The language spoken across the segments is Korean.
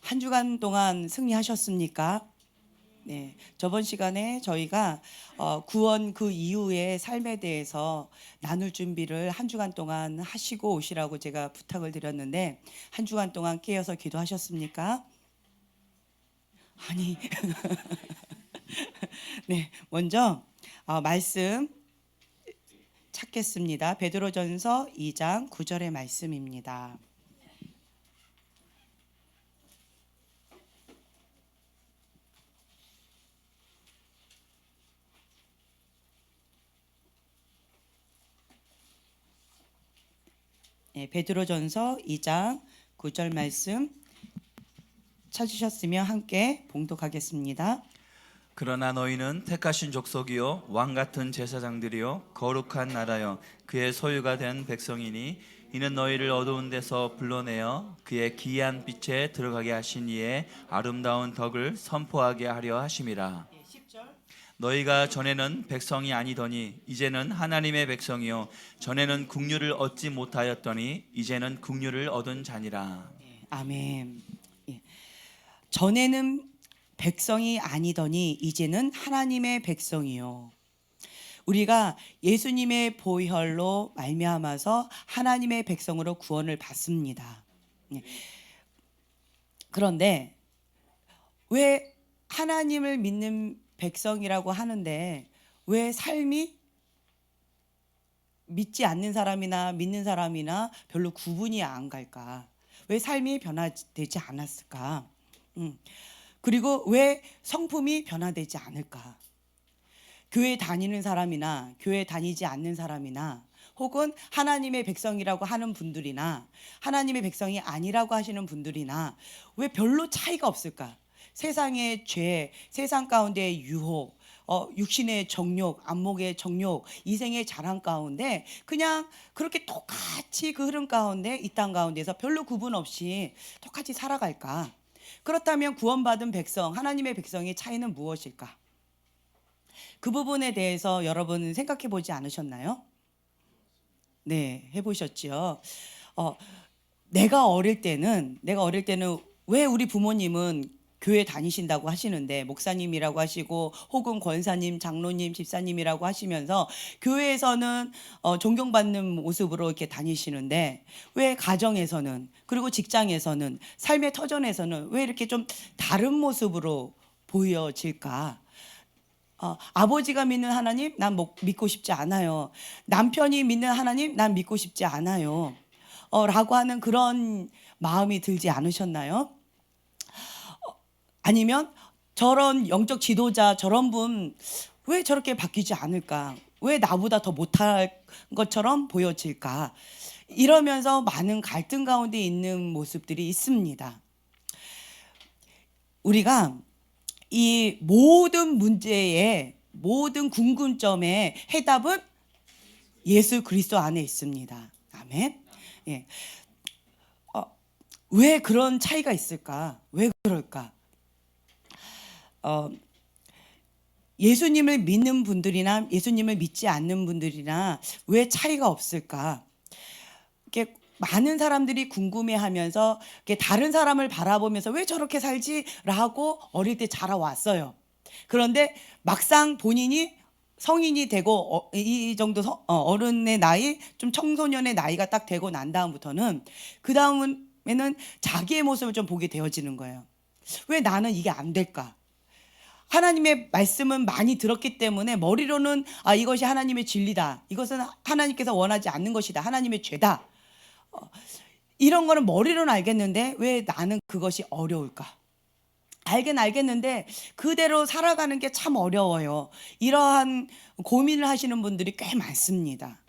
한 주간 동안 승리하셨습니까? 네, 저번 시간에 저희가 구원 그 이후의 삶에 대해서 나눌 준비를 한 주간 동안 하시고 오시라고 제가 부탁을 드렸는데 한 주간 동안 깨어서 기도하셨습니까? 아니, 네, 먼저 말씀 찾겠습니다. 베드로전서 2장 9절의 말씀입니다. 네, 베드로전서 2장 9절 말씀 찾으셨으면 함께 봉독하겠습니다. 그러나 너희는 택하신 족속이요 왕 같은 제사장들이요 거룩한 나라요 그의 소유가 된 백성이니 이는 너희를 어두운 데서 불러내어 그의 기이한 빛에 들어가게 하신 이의 아름다운 덕을 선포하게 하려 하심이라. 10절. 너희가 전에는 백성이 아니더니 이제는 하나님의 백성이요 전에는 국류를 얻지 못하였더니 이제는 국류를 얻은 자니라. 아멘. 예. 전에는 백성이 아니더니 이제는 하나님의 백성이요. 우리가 예수님의 보혈로 말미암아서 하나님의 백성으로 구원을 받습니다. 예. 그런데 왜 하나님을 믿는 백성이라고 하는데 왜 삶이 믿지 않는 사람이나 믿는 사람이나 별로 구분이 안 갈까? 왜 삶이 변화되지 않았을까? 그리고 왜 성품이 변화되지 않을까? 교회 다니는 사람이나 교회 다니지 않는 사람이나 혹은 하나님의 백성이라고 하는 분들이나 하나님의 백성이 아니라고 하시는 분들이나 왜 별로 차이가 없을까? 세상의 죄, 세상 가운데의 유혹, 육신의 정욕, 안목의 정욕, 이생의 자랑 가운데 그냥 그렇게 똑같이 그 흐름 가운데 이 땅 가운데서 별로 구분 없이 똑같이 살아갈까? 그렇다면 구원받은 백성, 하나님의 백성의 차이는 무엇일까? 그 부분에 대해서 여러분 생각해 보지 않으셨나요? 네, 해보셨죠. 내가 어릴 때는 왜 우리 부모님은 교회 다니신다고 하시는데 목사님이라고 하시고 혹은 권사님, 장로님, 집사님이라고 하시면서 교회에서는 존경받는 모습으로 이렇게 다니시는데 왜 가정에서는 그리고 직장에서는 삶의 터전에서는 왜 이렇게 좀 다른 모습으로 보여질까? 아버지가 믿는 하나님 난 믿고 싶지 않아요. 남편이 믿는 하나님 난 믿고 싶지 않아요. 라고 하는 그런 마음이 들지 않으셨나요? 아니면 저런 영적 지도자 저런 분 왜 저렇게 바뀌지 않을까? 왜 나보다 더 못할 것처럼 보여질까? 이러면서 많은 갈등 가운데 있는 모습들이 있습니다. 우리가 이 모든 문제의 모든 궁금점의 해답은 예수 그리스도 안에 있습니다. 아멘. 예. 왜 그런 차이가 있을까? 왜 그럴까? 예수님을 믿는 분들이나 예수님을 믿지 않는 분들이나 왜 차이가 없을까? 이렇게 많은 사람들이 궁금해하면서 다른 사람을 바라보면서 왜 저렇게 살지라고 어릴 때 자라왔어요. 그런데 막상 본인이 성인이 되고 이 정도 어른의 나이, 좀 청소년의 나이가 딱 되고 난 다음부터는 그 다음에는 자기의 모습을 좀 보게 되어지는 거예요. 왜 나는 이게 안 될까? 하나님의 말씀은 많이 들었기 때문에 머리로는 이것이 하나님의 진리다. 이것은 하나님께서 원하지 않는 것이다. 하나님의 죄다. 이런 거는 머리로는 알겠는데 왜 나는 그것이 어려울까? 알긴 알겠는데 그대로 살아가는 게 참 어려워요. 이러한 고민을 하시는 분들이 꽤 많습니다.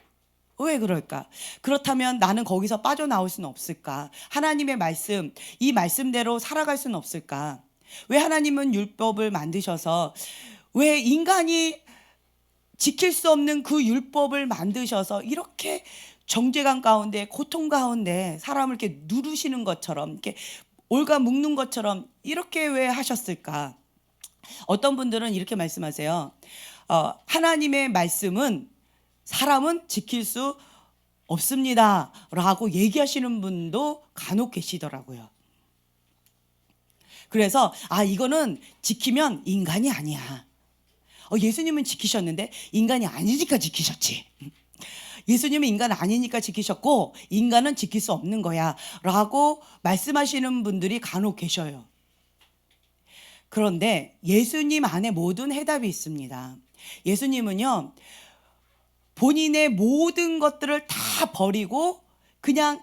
왜 그럴까? 그렇다면 나는 거기서 빠져나올 수는 없을까? 하나님의 말씀, 이 말씀대로 살아갈 수는 없을까? 왜 하나님은 율법을 만드셔서 왜 인간이 지킬 수 없는 그 율법을 만드셔서 이렇게 정죄감 가운데 고통 가운데 사람을 이렇게 누르시는 것처럼 이렇게 올가 묶는 것처럼 이렇게 왜 하셨을까? 어떤 분들은 이렇게 말씀하세요. 하나님의 말씀은 사람은 지킬 수 없습니다 라고 얘기하시는 분도 간혹 계시더라고요. 그래서 이거는 지키면 인간이 아니야. 예수님은 지키셨는데 인간이 아니니까 지키셨지. 예수님은 인간 아니니까 지키셨고 인간은 지킬 수 없는 거야 라고 말씀하시는 분들이 간혹 계셔요. 그런데 예수님 안에 모든 해답이 있습니다. 예수님은요, 본인의 모든 것들을 다 버리고 그냥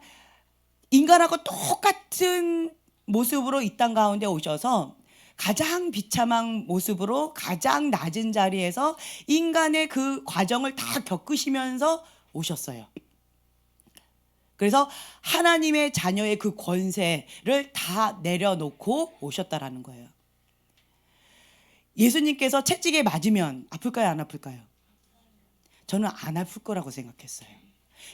인간하고 똑같은 모습으로 이 땅 가운데 오셔서 가장 비참한 모습으로 가장 낮은 자리에서 인간의 그 과정을 다 겪으시면서 오셨어요. 그래서 하나님의 자녀의 그 권세를 다 내려놓고 오셨다라는 거예요. 예수님께서 채찍에 맞으면 아플까요, 안 아플까요? 저는 안 아플 거라고 생각했어요.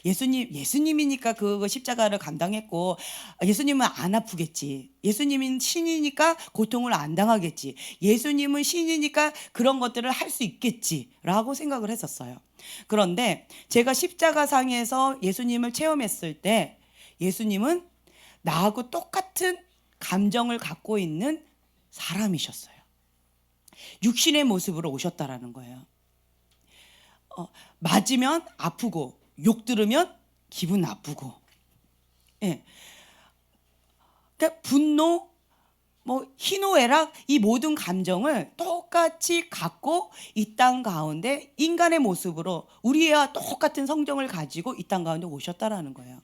예수님이니까 그 십자가를 감당했고, 예수님은 안 아프겠지. 예수님은 신이니까 고통을 안 당하겠지. 예수님은 신이니까 그런 것들을 할 수 있겠지라고 생각을 했었어요. 그런데 제가 십자가상에서 예수님을 체험했을 때 예수님은 나하고 똑같은 감정을 갖고 있는 사람이셨어요. 육신의 모습으로 오셨다라는 거예요. 맞으면 아프고 욕 들으면 기분 나쁘고, 예. 그러니까 분노, 희노애락 이 모든 감정을 똑같이 갖고 이 땅 가운데 인간의 모습으로 우리와 똑같은 성정을 가지고 이 땅 가운데 오셨다라는 거예요.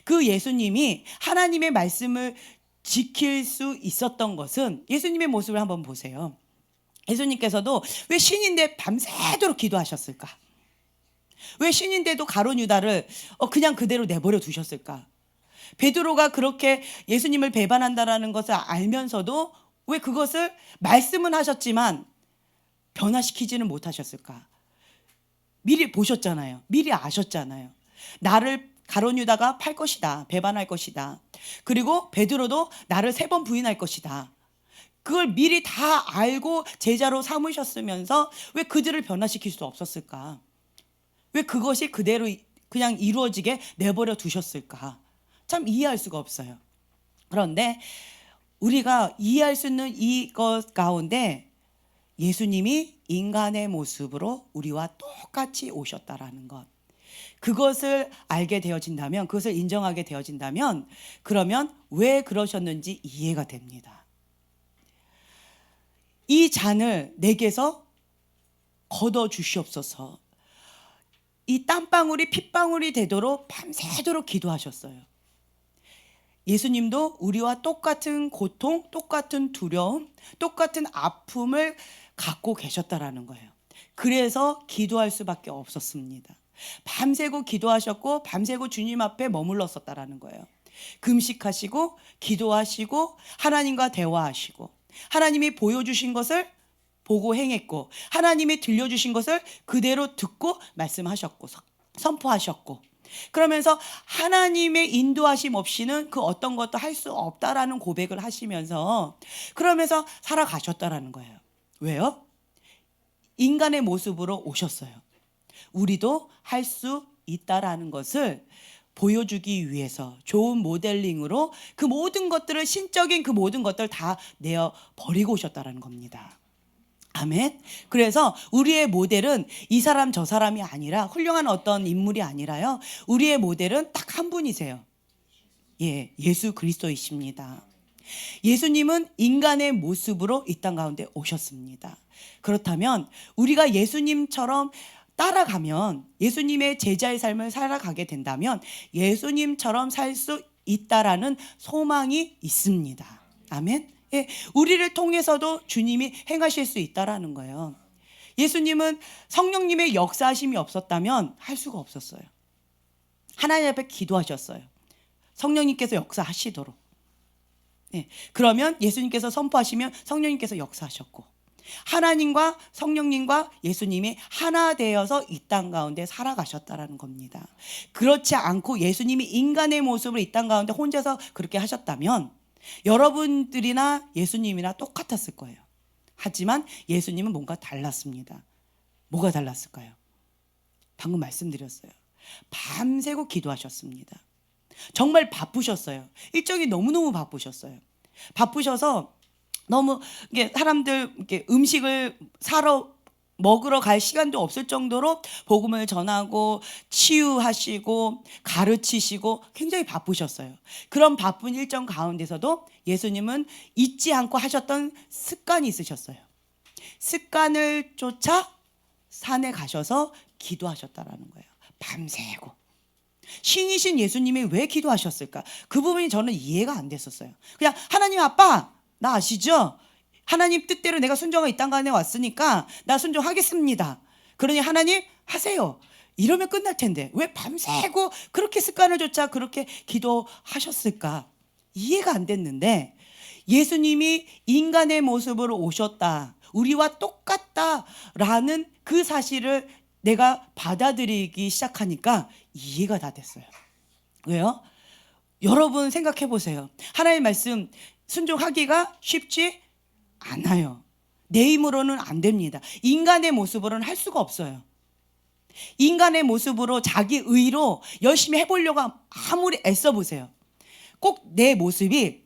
그 예수님이 하나님의 말씀을 지킬 수 있었던 것은 예수님의 모습을 한번 보세요. 예수님께서도 왜 신인데 밤새도록 기도하셨을까? 왜 신인데도 가룟 유다를 그냥 그대로 내버려 두셨을까? 베드로가 그렇게 예수님을 배반한다라는 것을 알면서도 왜 그것을 말씀은 하셨지만 변화시키지는 못하셨을까? 미리 보셨잖아요. 미리 아셨잖아요. 나를 가룟 유다가 팔 것이다. 배반할 것이다. 그리고 베드로도 나를 3번 부인할 것이다. 그걸 미리 다 알고 제자로 삼으셨으면서 왜 그들을 변화시킬 수 없었을까? 왜 그것이 그대로 그냥 이루어지게 내버려 두셨을까? 참 이해할 수가 없어요. 그런데 우리가 이해할 수 있는 이것 가운데 예수님이 인간의 모습으로 우리와 똑같이 오셨다라는 것, 그것을 알게 되어진다면, 그것을 인정하게 되어진다면, 그러면 왜 그러셨는지 이해가 됩니다. 이 잔을 내게서 걷어 주시옵소서. 이 땀방울이 핏방울이 되도록 밤새도록 기도하셨어요. 예수님도 우리와 똑같은 고통, 똑같은 두려움, 똑같은 아픔을 갖고 계셨다라는 거예요. 그래서 기도할 수밖에 없었습니다. 밤새고 기도하셨고 밤새고 주님 앞에 머물렀었다라는 거예요. 금식하시고 기도하시고 하나님과 대화하시고 하나님이 보여주신 것을 보고 행했고 하나님이 들려주신 것을 그대로 듣고 말씀하셨고 선포하셨고, 그러면서 하나님의 인도하심 없이는 그 어떤 것도 할 수 없다라는 고백을 하시면서 그러면서 살아가셨다라는 거예요. 왜요? 인간의 모습으로 오셨어요. 우리도 할 수 있다라는 것을 보여주기 위해서 좋은 모델링으로 그 모든 것들을, 신적인 그 모든 것들을 다 내어 버리고 오셨다라는 겁니다. 아멘. 그래서 우리의 모델은 이 사람 저 사람이 아니라, 훌륭한 어떤 인물이 아니라요, 우리의 모델은 딱 한 분이세요. 예수 그리스도이십니다. 예수님은 인간의 모습으로 이 땅 가운데 오셨습니다. 그렇다면 우리가 예수님처럼 따라가면, 예수님의 제자의 삶을 살아가게 된다면 예수님처럼 살 수 있다라는 소망이 있습니다. 아멘. 우리를 통해서도 주님이 행하실 수 있다라는 거예요. 예수님은 성령님의 역사하심이 없었다면 할 수가 없었어요. 하나님 앞에 기도하셨어요. 성령님께서 역사하시도록. 그러면 예수님께서 선포하시면 성령님께서 역사하셨고, 하나님과 성령님과 예수님이 하나 되어서 이 땅 가운데 살아가셨다라는 겁니다. 그렇지 않고 예수님이 인간의 모습으로 이 땅 가운데 혼자서 그렇게 하셨다면 여러분들이나 예수님이나 똑같았을 거예요. 하지만 예수님은 뭔가 달랐습니다. 뭐가 달랐을까요? 방금 말씀드렸어요. 밤새고 기도하셨습니다. 정말 바쁘셨어요. 일정이 너무너무 바쁘셨어요. 바쁘셔서 너무 이게 사람들 이렇게 음식을 사러 먹으러 갈 시간도 없을 정도로 복음을 전하고 치유하시고 가르치시고 굉장히 바쁘셨어요. 그런 바쁜 일정 가운데서도 예수님은 잊지 않고 하셨던 습관이 있으셨어요. 습관을 쫓아 산에 가셔서 기도하셨다라는 거예요. 밤새고. 신이신 예수님이 왜 기도하셨을까? 그 부분이 저는 이해가 안 됐었어요. 그냥 하나님 아빠, 나 아시죠? 하나님 뜻대로 내가 순종하고 이 땅간에 왔으니까 나 순종하겠습니다. 그러니 하나님 하세요. 이러면 끝날 텐데 왜 밤새고 그렇게 습관을 쫓아 그렇게 기도하셨을까? 이해가 안 됐는데 예수님이 인간의 모습으로 오셨다. 우리와 똑같다라는 그 사실을 내가 받아들이기 시작하니까 이해가 다 됐어요. 왜요? 여러분 생각해 보세요. 하나님의 말씀 순종하기가 쉽지 않아요. 내 힘으로는 안 됩니다. 인간의 모습으로는 할 수가 없어요. 인간의 모습으로 자기 의로 열심히 해보려고 아무리 애써 보세요. 꼭 내 모습이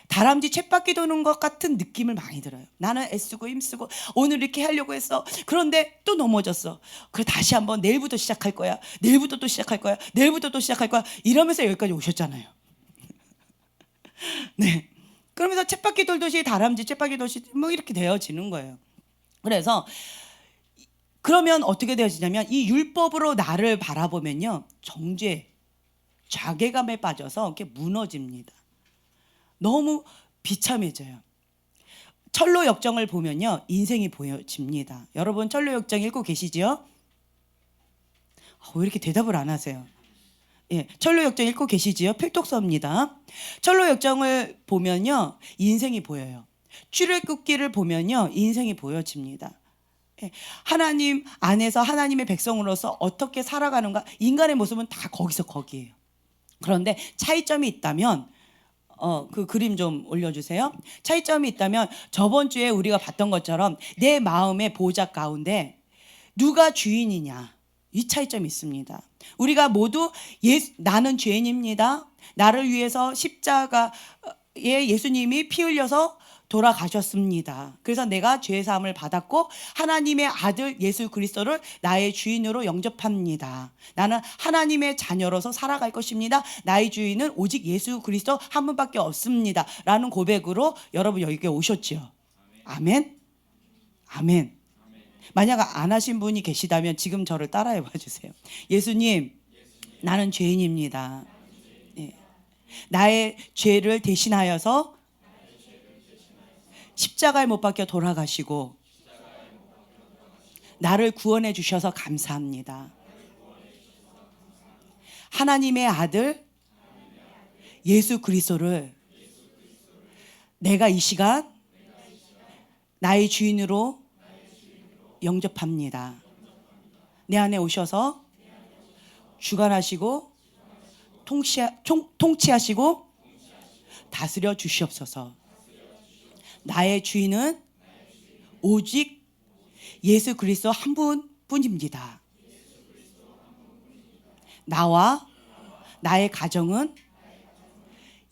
다람쥐 쳇바퀴 도는 것 같은 느낌을 많이 들어요. 나는 애쓰고 힘쓰고 오늘 이렇게 하려고 했어. 그런데 또 넘어졌어. 그래 다시 한번 내일부터 시작할 거야. 내일부터 또 시작할 거야. 내일부터 또 시작할 거야. 이러면서 여기까지 오셨잖아요. 네. 그러면서 쳇바퀴 돌듯이 다람쥐 쳇바퀴 돌듯이 뭐 이렇게 되어지는 거예요. 그래서 그러면 어떻게 되어지냐면 이 율법으로 나를 바라보면요. 정죄, 자괴감에 빠져서 이렇게 무너집니다. 너무 비참해져요. 철로 역정을 보면요. 인생이 보여집니다. 여러분 철로 역정 읽고 계시지요? 왜 이렇게 대답을 안 하세요? 예, 철로 역정 읽고 계시지요? 필독서입니다. 철로 역정을 보면요. 인생이 보여요. 출애굽기를 보면요. 인생이 보여집니다. 예, 하나님 안에서 하나님의 백성으로서 어떻게 살아가는가 인간의 모습은 다 거기서 거기에요. 그런데 차이점이 있다면 그 그림 좀 올려주세요. 차이점이 있다면 저번 주에 우리가 봤던 것처럼 내 마음의 보좌 가운데 누가 주인이냐 이 차이점이 있습니다. 우리가 모두 나는 죄인입니다. 나를 위해서 십자가에 예수님이 피 흘려서 돌아가셨습니다. 그래서 내가 죄 사함을 받았고 하나님의 아들 예수 그리스도를 나의 주인으로 영접합니다. 나는 하나님의 자녀로서 살아갈 것입니다. 나의 주인은 오직 예수 그리스도 한 분밖에 없습니다. 라는 고백으로 여러분 여기에 오셨죠. 아멘. 아멘. 만약 안 하신 분이 계시다면 지금 저를 따라해 봐 주세요. 예수님, 나는 죄인입니다. 네. 나의 죄를 대신하여서 십자가에 못 박혀 돌아가시고 나를 구원해 주셔서 감사합니다. 하나님의 아들 예수 그리스도를 내가 이 시간 나의 주인으로 영접합니다. 내 안에 오셔서 주관하시고 통치하시고 다스려 주시옵소서. 나의 주인은 오직 예수 그리스도 한 분뿐입니다. 나와 나의 가정은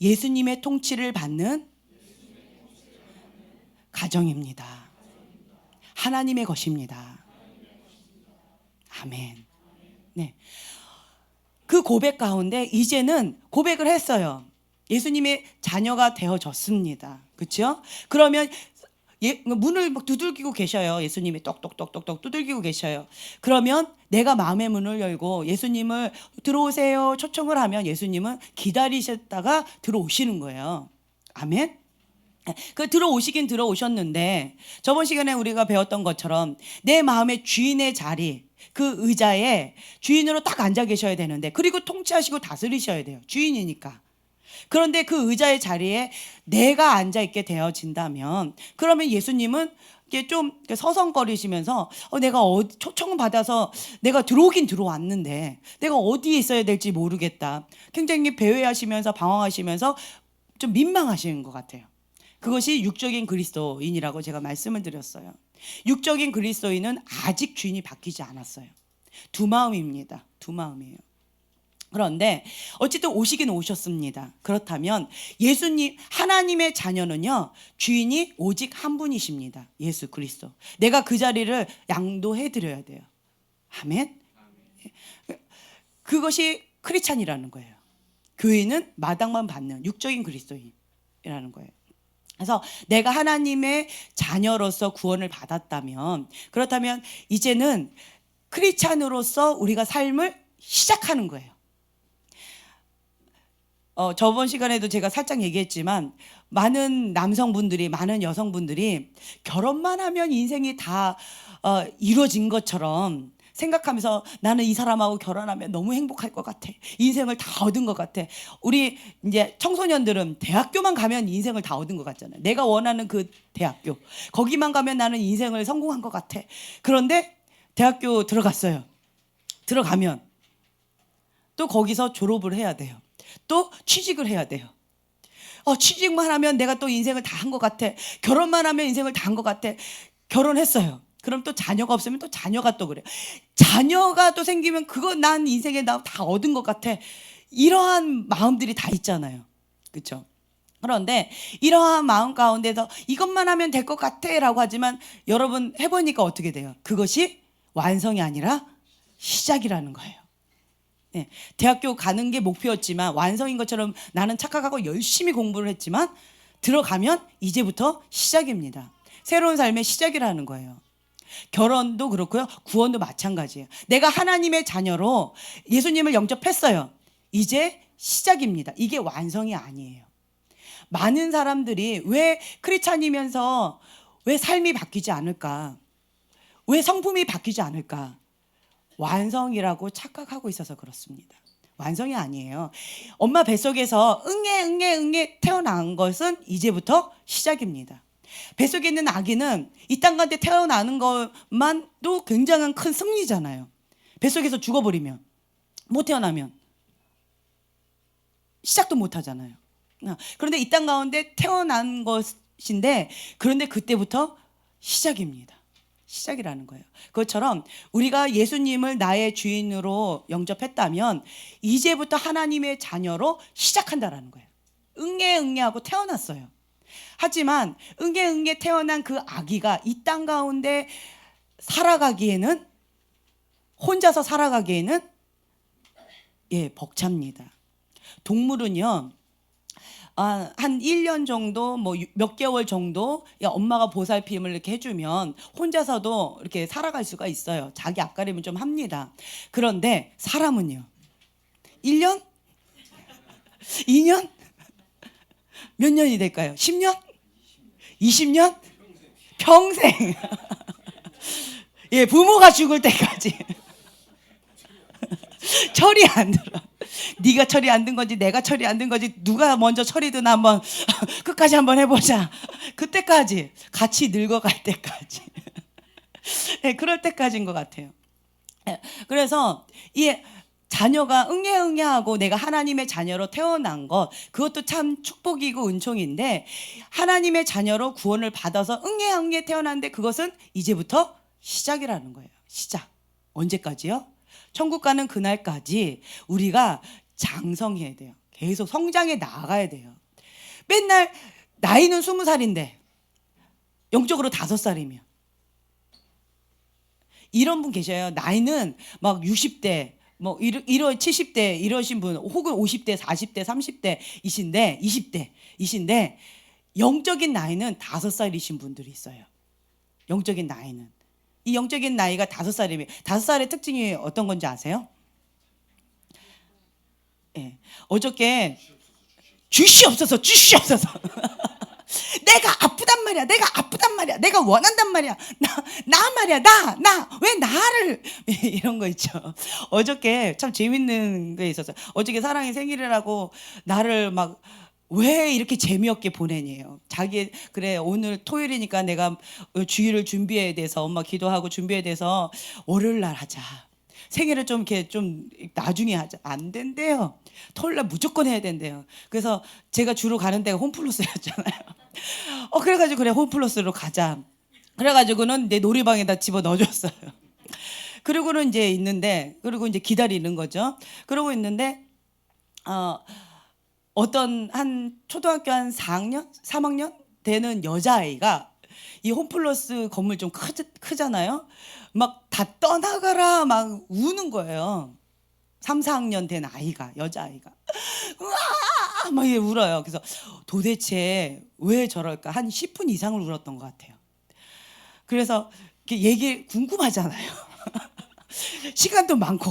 예수님의 통치를 받는 가정입니다. 하나님의 것입니다. 아멘. 네. 그 고백 가운데 이제는 고백을 했어요. 예수님의 자녀가 되어졌습니다. 그렇죠? 그러면 문을 막 두들기고 계셔요. 예수님이 똑똑똑똑똑 두들기고 계셔요. 그러면 내가 마음의 문을 열고 예수님을 들어오세요 초청을 하면 예수님은 기다리셨다가 들어오시는 거예요. 아멘. 그 들어오시긴 들어오셨는데 저번 시간에 우리가 배웠던 것처럼 내 마음의 주인의 자리 그 의자에 주인으로 딱 앉아 계셔야 되는데 그리고 통치하시고 다스리셔야 돼요. 주인이니까. 그런데 그 의자의 자리에 내가 앉아 있게 되어진다면 그러면 예수님은 이게 좀 서성거리시면서 내가 초청 받아서 내가 들어오긴 들어왔는데 내가 어디에 있어야 될지 모르겠다. 굉장히 배회하시면서 방황하시면서 좀 민망하시는 것 같아요. 그것이 육적인 그리스도인이라고 제가 말씀을 드렸어요. 육적인 그리스도인은 아직 주인이 바뀌지 않았어요. 두 마음입니다. 두 마음이에요. 그런데 어쨌든 오시긴 오셨습니다. 그렇다면 예수님, 하나님의 자녀는요, 주인이 오직 한 분이십니다. 예수 그리스도. 내가 그 자리를 양도해 드려야 돼요. 아멘. 그것이 크리스찬이라는 거예요. 교회는 마당만 받는 육적인 그리스도인이라는 거예요. 그래서 내가 하나님의 자녀로서 구원을 받았다면, 그렇다면 이제는 크리스찬으로서 우리가 삶을 시작하는 거예요. 저번 시간에도 제가 살짝 얘기했지만 많은 남성분들이, 많은 여성분들이 결혼만 하면 인생이 다 이루어진 것처럼 생각하면서 나는 이 사람하고 결혼하면 너무 행복할 것 같아. 인생을 다 얻은 것 같아. 우리 이제 청소년들은 대학교만 가면 인생을 다 얻은 것 같잖아요. 내가 원하는 그 대학교. 거기만 가면 나는 인생을 성공한 것 같아. 그런데 대학교 들어갔어요. 들어가면 또 거기서 졸업을 해야 돼요. 또 취직을 해야 돼요. 취직만 하면 내가 또 인생을 다 한 것 같아. 결혼만 하면 인생을 다 한 것 같아. 결혼했어요. 그럼 또 자녀가 없으면 또 자녀가 또 그래. 자녀가 또 생기면 그거 난 인생에 나 다 얻은 것 같아. 이러한 마음들이 다 있잖아요. 그렇죠? 그런데 이러한 마음 가운데서 이것만 하면 될 것 같아 라고 하지만 여러분 해보니까 어떻게 돼요? 그것이 완성이 아니라 시작이라는 거예요. 네, 대학교 가는 게 목표였지만 완성인 것처럼 나는 착각하고 열심히 공부를 했지만 들어가면 이제부터 시작입니다. 새로운 삶의 시작이라는 거예요. 결혼도 그렇고요. 구원도 마찬가지예요. 내가 하나님의 자녀로 예수님을 영접했어요. 이제 시작입니다. 이게 완성이 아니에요. 많은 사람들이 왜 크리스찬이면서 왜 삶이 바뀌지 않을까? 왜 성품이 바뀌지 않을까? 완성이라고 착각하고 있어서 그렇습니다. 완성이 아니에요. 엄마 뱃속에서 응애 태어난 것은 이제부터 시작입니다. 뱃속에 있는 아기는 이 땅 가운데 태어나는 것만도 굉장한 큰 승리잖아요. 뱃속에서 죽어버리면, 못 태어나면 시작도 못 하잖아요. 그런데 이 땅 가운데 태어난 것인데, 그런데 그때부터 시작입니다. 시작이라는 거예요. 그것처럼 우리가 예수님을 나의 주인으로 영접했다면 이제부터 하나님의 자녀로 시작한다라는 거예요. 응애하고 태어났어요. 하지만 응애 태어난 그 아기가 이 땅 가운데 살아가기에는, 혼자서 살아가기에는 벅찹니다. 동물은요, 한 1년 정도, 뭐 몇 개월 정도 엄마가 보살핌을 이렇게 해주면 혼자서도 이렇게 살아갈 수가 있어요. 자기 앞가림은 좀 합니다. 그런데 사람은요, 1년? 2년? 몇 년이 될까요? 10년? 20년? 평생. 부모가 죽을 때까지. 철이 안 들어. 네가 철이 안 든 건지 내가 철이 안 든 건지 누가 먼저 철이 드나 한번 끝까지 한번 해보자. 그때까지 같이 늙어갈 때까지. 그럴 때까지인 것 같아요. 그래서 이 자녀가 응애하고 내가 하나님의 자녀로 태어난 것, 그것도 참 축복이고 은총인데, 하나님의 자녀로 구원을 받아서 응애 태어났는데 그것은 이제부터 시작이라는 거예요. 시작. 언제까지요? 천국 가는 그날까지 우리가 장성해야 돼요. 계속 성장해 나가야 돼요. 맨날 나이는 20살인데 영적으로 5살이면, 이런 분 계셔요. 나이는 막 60대 뭐 이런 70대 이러신 분, 혹은 50대 40대 30대이신데 20대이신데 영적인 나이는 5살이신 분들이 있어요. 영적인 나이는, 이 영적인 나이가 5살이면 5살의 특징이 어떤 건지 아세요? 어저께 주시 없어서 내가 아프단 말이야. 내가 원한단 말이야. 나 말이야. 나 왜 나를 이런 거 있죠. 어저께 참 재밌는 게 있었어요. 어저께 사랑이 생일이라고 나를 막 왜 이렇게 재미없게 보내니요. 자기 그래 오늘 토요일이니까 내가 주일을 준비해야 돼서, 엄마 기도하고 준비해야 돼서 월요일 날 하자. 생일을 좀 이렇게 좀 나중에 하자. 안 된대요. 토요일 날 무조건 해야 된대요. 그래서 제가 주로 가는 데가 홈플러스였잖아요. 그래가지고 그래 홈플러스로 가자. 그래가지고는 내 놀이방에다 집어 넣어줬어요. 그리고는 이제 있는데, 그리고 이제 기다리는 거죠. 그러고 있는데 어떤 한 초등학교 한 4학년, 3학년 되는 여자아이가 이 홈플러스 건물 좀 크잖아요. 막 다 떠나가라 막 우는 거예요. 3, 4학년 된 아이가, 여자아이가. 으아! 막 이렇게 울어요. 그래서 도대체 왜 저럴까? 한 10분 이상을 울었던 것 같아요. 그래서 얘기 궁금하잖아요. 시간도 많고.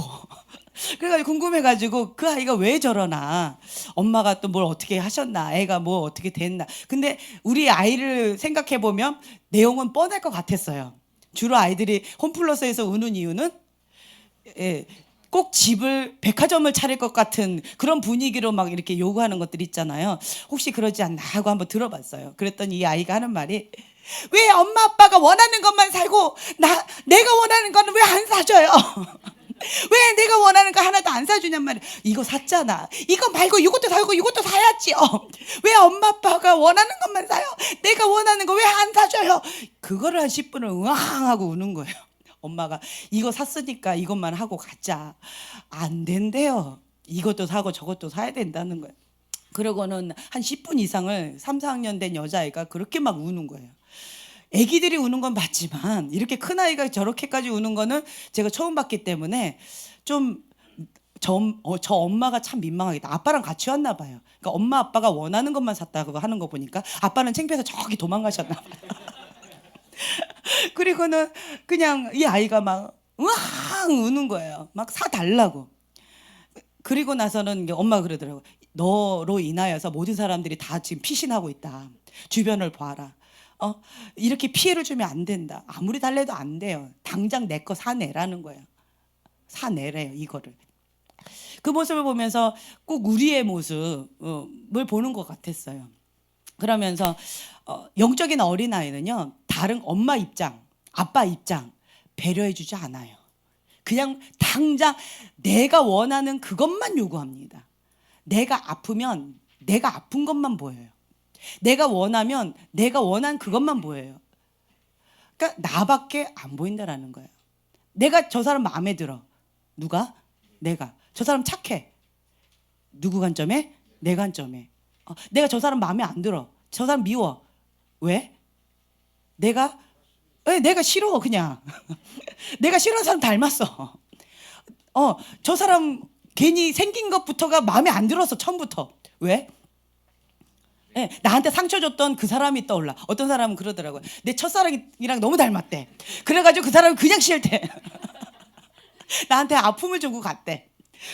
그래가지고 궁금해가지고 그 아이가 왜 저러나, 엄마가 또 뭘 어떻게 하셨나, 애가 뭐 어떻게 됐나. 근데 우리 아이를 생각해 보면 내용은 뻔할 것 같았어요. 주로 아이들이 홈플러스에서 우는 이유는 예, 꼭 집을 백화점을 차릴 것 같은 그런 분위기로 막 이렇게 요구하는 것들 있잖아요. 혹시 그러지 않나 하고 한번 들어봤어요. 그랬더니 이 아이가 하는 말이, 왜 엄마 아빠가 원하는 것만 살고 내가 원하는 거는 왜 안 사줘요? 왜 내가 원하는 거 하나도 안 사주냔 말이야. 이거 샀잖아. 이거 말고 이것도 사고 이것도 사야지요. 왜 엄마 아빠가 원하는 것만 사요? 내가 원하는 거 왜 안 사줘요? 그거를 한 10분을 으앙 하고 우는 거예요. 엄마가 이거 샀으니까 이것만 하고 가자. 안 된대요. 이것도 사고 저것도 사야 된다는 거예요. 그러고는 한 10분 이상을 3, 4학년 된 여자아이가 그렇게 막 우는 거예요. 애기들이 우는 건 맞지만 이렇게 큰 아이가 저렇게까지 우는 거는 제가 처음 봤기 때문에 좀 저 엄마가 참 민망하겠다. 아빠랑 같이 왔나 봐요. 그러니까 엄마 아빠가 원하는 것만 샀다고 하는 거 보니까 아빠는 창피해서 저기 도망가셨나 봐요. 그리고는 그냥 이 아이가 막 으앙 우는 거예요. 막 사달라고. 그리고 나서는 엄마가 그러더라고요. 너로 인하여서 모든 사람들이 다 지금 피신하고 있다. 주변을 봐라. 이렇게 피해를 주면 안 된다. 아무리 달래도 안 돼요. 당장 내 거 사내라는 거예요. 사내래요, 이거를. 그 모습을 보면서 꼭 우리의 모습을 보는 것 같았어요. 그러면서 영적인 어린아이는요, 다른 엄마 입장, 아빠 입장 배려해주지 않아요. 그냥 당장 내가 원하는 그것만 요구합니다. 내가 아프면 내가 아픈 것만 보여요. 내가 원하면 내가 원한 그것만 보여요. 그러니까 나밖에 안 보인다라는 거예요. 내가 저 사람 마음에 들어. 누가? 내가. 저 사람 착해. 누구 관점에? 내 관점에. 내가 저 사람 마음에 안 들어. 저 사람 미워. 왜? 내가 싫어 그냥. 내가 싫어하는 사람 닮았어. 저 사람 괜히 생긴 것부터가 마음에 안 들어서 처음부터. 왜? 네, 나한테 상처 줬던 그 사람이 떠올라. 어떤 사람은 그러더라고요. 내 첫사랑이랑 너무 닮았대. 그래가지고 그 사람이 그냥 싫대. 나한테 아픔을 주고 갔대.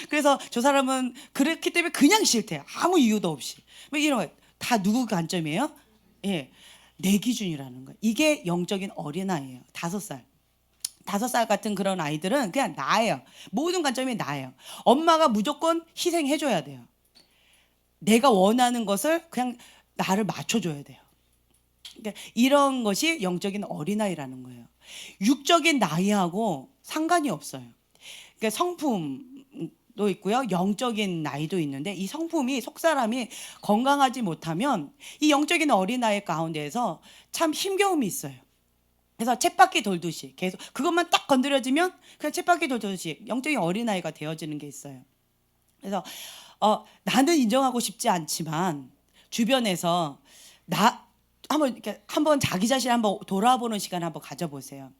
그래서 저 사람은 그렇기 때문에 그냥 싫대. 아무 이유도 없이. 뭐 이런 거 다 누구 관점이에요? 예, 내 기준이라는 거예요. 이게 영적인 어린아이예요. 5살. 5살 같은 그런 아이들은 그냥 나예요. 모든 관점이 나예요. 엄마가 무조건 희생해줘야 돼요. 내가 원하는 것을 그냥 나를 맞춰줘야 돼요. 그러니까 이런 것이 영적인 어린아이라는 거예요. 육적인 나이하고 상관이 없어요. 그러니까 성품도 있고요, 영적인 나이도 있는데 이 성품이 속사람이 건강하지 못하면 이 영적인 어린아이 가운데에서 참 힘겨움이 있어요. 그래서 쳇바퀴 돌듯이 계속 그것만 딱 건드려지면 그냥 쳇바퀴 돌듯이 영적인 어린아이가 되어지는 게 있어요. 그래서 나는 인정하고 싶지 않지만 주변에서 나 한번 자기 자신 한번 돌아보는 시간 한번 가져보세요.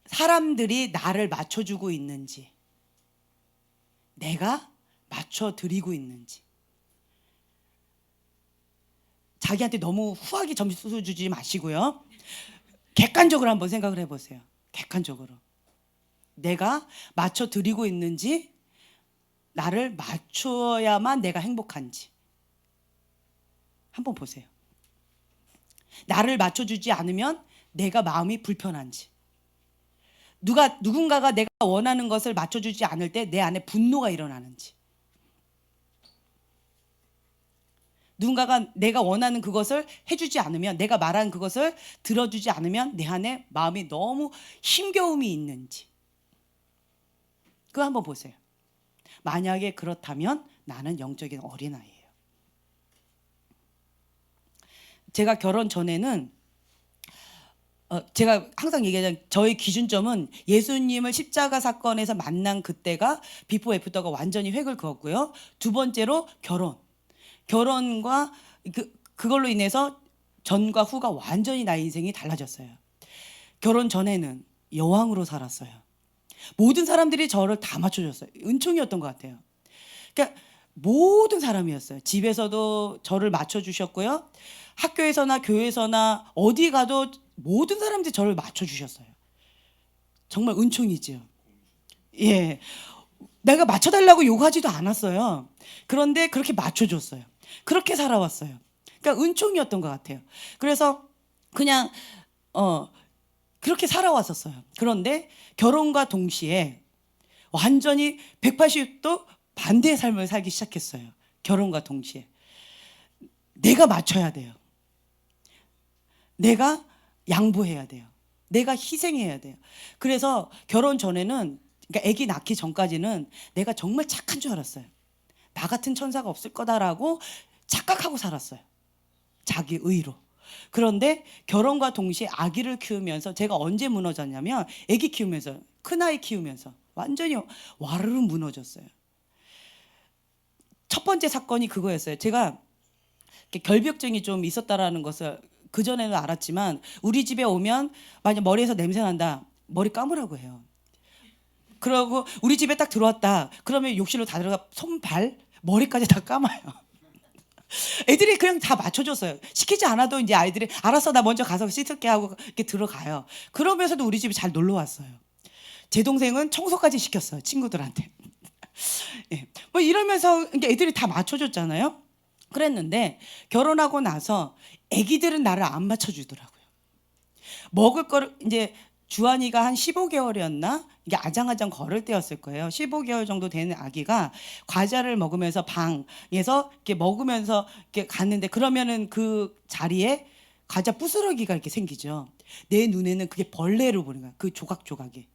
사람들이 나를 맞춰주고 있는지, 내가 맞춰드리고 있는지. 자기한테 너무 후하게 점수 주지 마시고요. 객관적으로 한번 생각을 해보세요. 객관적으로 내가 맞춰드리고 있는지, 나를 맞춰야만 내가 행복한지 한번 보세요. 나를 맞춰주지 않으면 내가 마음이 불편한지, 누군가가 내가 원하는 것을 맞춰주지 않을 때 내 안에 분노가 일어나는지, 누군가가 내가 원하는 그것을 해주지 않으면, 내가 말한 그것을 들어주지 않으면 내 안에 마음이 너무 힘겨움이 있는지, 그거 한번 보세요. 만약에 그렇다면 나는 영적인 어린아이예요. 제가 결혼 전에는 제가 항상 얘기하자면 저의 기준점은 예수님을 십자가 사건에서 만난 그때가 비포 애프터가 완전히 획을 그었고요. 두 번째로 결혼과 그걸로 인해서 전과 후가 완전히 나의 인생이 달라졌어요. 결혼 전에는 여왕으로 살았어요. 모든 사람들이 저를 다 맞춰줬어요. 은총이었던 것 같아요. 그러니까 모든 사람이었어요. 집에서도 저를 맞춰주셨고요. 학교에서나 교회에서나 어디 가도 모든 사람들이 저를 맞춰주셨어요. 정말 은총이지요. 예, 내가 맞춰달라고 요구하지도 않았어요. 그런데 그렇게 맞춰줬어요. 그렇게 살아왔어요. 그러니까 은총이었던 것 같아요. 그래서 그냥 그렇게 살아왔었어요. 그런데 결혼과 동시에 완전히 180도 반대의 삶을 살기 시작했어요. 결혼과 동시에 내가 맞춰야 돼요. 내가 양보해야 돼요. 내가 희생해야 돼요. 그래서 결혼 전에는, 그러니까 아기 낳기 전까지는 내가 정말 착한 줄 알았어요. 나 같은 천사가 없을 거다라고 착각하고 살았어요. 자기 의로. 그런데 결혼과 동시에 아기를 키우면서 제가 언제 무너졌냐면 아기 키우면서, 큰아이 키우면서 완전히 와르르 무너졌어요. 첫 번째 사건이 그거였어요. 제가 결벽증이 좀 있었다라는 것을 그전에는 알았지만 우리 집에 오면 만약 머리에서 냄새 난다, 머리 감으라고 해요. 그러고 우리 집에 딱 들어왔다 그러면 욕실로 다 들어가 손, 발, 머리까지 다 감아요. 애들이 그냥 다 맞춰줬어요. 시키지 않아도 이제 아이들이 알았어, 나 먼저 가서 씻을게 하고 이렇게 들어가요. 그러면서도 우리 집에 잘 놀러 왔어요. 제 동생은 청소까지 시켰어요, 친구들한테. 예. 뭐 이러면서 이제 애들이 다 맞춰줬잖아요. 그랬는데 결혼하고 나서 애기들은 나를 안 맞춰주더라고요. 먹을 거를 이제 주한이가 한 15개월이었나? 이게 아장아장 걸을 때였을 거예요. 15개월 정도 되는 아기가 과자를 먹으면서 방에서 이렇게 먹으면서 이렇게 갔는데 그러면은 그 자리에 과자 부스러기가 이렇게 생기죠. 내 눈에는 그게 벌레로 보는 거야. 그 조각조각이.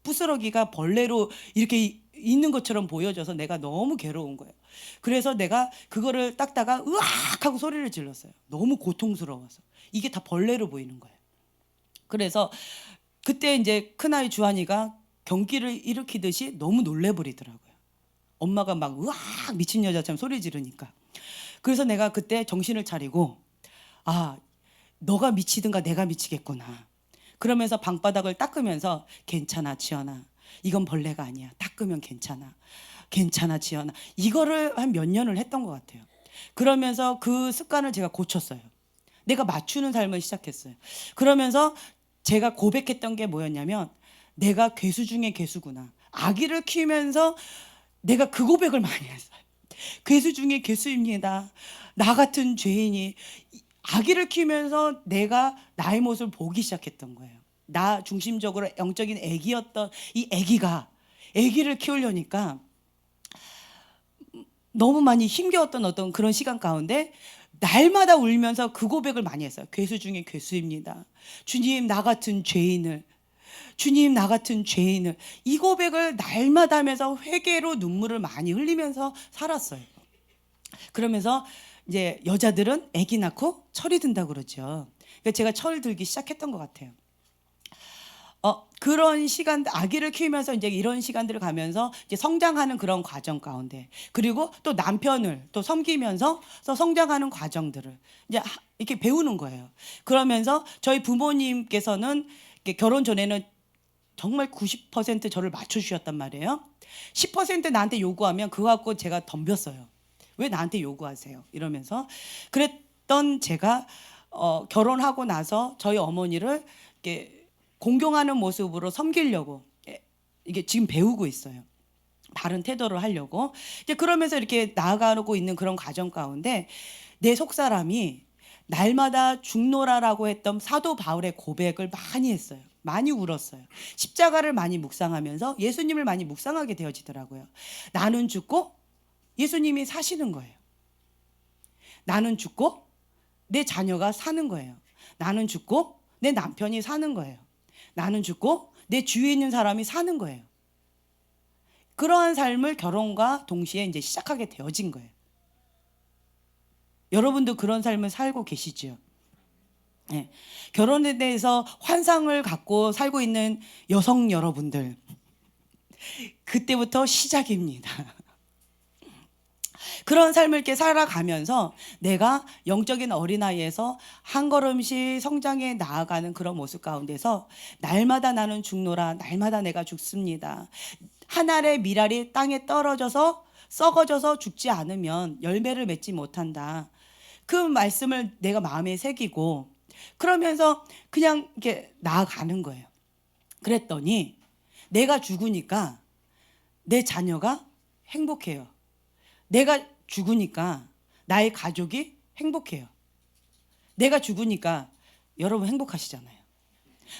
부스러기가 벌레로 이렇게 있는 것처럼 보여져서 내가 너무 괴로운 거예요. 그래서 내가 그거를 닦다가 으악 하고 소리를 질렀어요. 너무 고통스러워서. 이게 다 벌레로 보이는 거예요. 그래서 그때 이제 큰아이 주한이가 경기를 일으키듯이 너무 놀래버리더라고요. 엄마가 막 으악 미친 여자처럼 소리 지르니까. 그래서 내가 그때 정신을 차리고 아, 너가 미치든가 내가 미치겠구나. 그러면서 방바닥을 닦으면서 괜찮아 지연아, 이건 벌레가 아니야. 닦으면 괜찮아. 괜찮아 지연아. 이거를 한 몇 년을 했던 것 같아요. 그러면서 그 습관을 제가 고쳤어요. 내가 맞추는 삶을 시작했어요. 그러면서 제가 고백했던 게 뭐였냐면 내가 괴수 중에 괴수구나. 아기를 키우면서 내가 그 고백을 많이 했어요. 괴수 중에 괴수입니다. 나 같은 죄인이. 아기를 키우면서 내가 나의 모습을 보기 시작했던 거예요. 나 중심적으로 영적인 애기였던 이 애기를 키우려니까 너무 많이 힘겨웠던 어떤 그런 시간 가운데 날마다 울면서 그 고백을 많이 했어요. 괴수 중에 괴수입니다. 주님, 나 같은 죄인을. 주님, 나 같은 죄인을. 이 고백을 날마다 하면서 회개로 눈물을 많이 흘리면서 살았어요. 그러면서 이제 여자들은 아기 낳고 철이 든다고 그러죠. 그러니까 제가 철 들기 시작했던 것 같아요. 그런 시간, 아기를 키우면서 이제 이런 시간들을 가면서 이제 성장하는 그런 과정 가운데, 그리고 또 남편을 또 섬기면서 성장하는 과정들을 이제 이렇게 배우는 거예요. 그러면서 저희 부모님께서는 결혼 전에는 정말 90% 저를 맞춰주셨단 말이에요. 10% 나한테 요구하면 그거 갖고 제가 덤볐어요. 왜 나한테 요구하세요? 이러면서. 그랬던 제가 결혼하고 나서 저희 어머니를 이렇게 공경하는 모습으로 섬기려고 이게 지금 배우고 있어요. 바른 태도를 하려고. 이제 그러면서 이렇게 나아가고 있는 그런 과정 가운데 내 속사람이 날마다 죽노라라고 했던 사도 바울의 고백을 많이 했어요. 많이 울었어요. 십자가를 많이 묵상하면서 예수님을 많이 묵상하게 되어지더라고요. 나는 죽고 예수님이 사시는 거예요. 나는 죽고 내 자녀가 사는 거예요. 나는 죽고 내 남편이 사는 거예요. 나는 죽고 내 주위에 있는 사람이 사는 거예요. 그러한 삶을 결혼과 동시에 이제 시작하게 되어진 거예요. 여러분도 그런 삶을 살고 계시죠? 예. 결혼에 대해서 환상을 갖고 살고 있는 여성 여러분들, 그때부터 시작입니다. 그런 삶을 이렇게 살아가면서 내가 영적인 어린아이에서 한 걸음씩 성장해 나아가는 그런 모습 가운데서 날마다 나는 죽노라, 날마다 내가 죽습니다. 한 알의 밀알이 땅에 떨어져서 썩어져서 죽지 않으면 열매를 맺지 못한다. 그 말씀을 내가 마음에 새기고 그러면서 그냥 이렇게 나아가는 거예요. 그랬더니 내가 죽으니까 내 자녀가 행복해요. 내가 죽으니까 나의 가족이 행복해요. 내가 죽으니까 여러분 행복하시잖아요.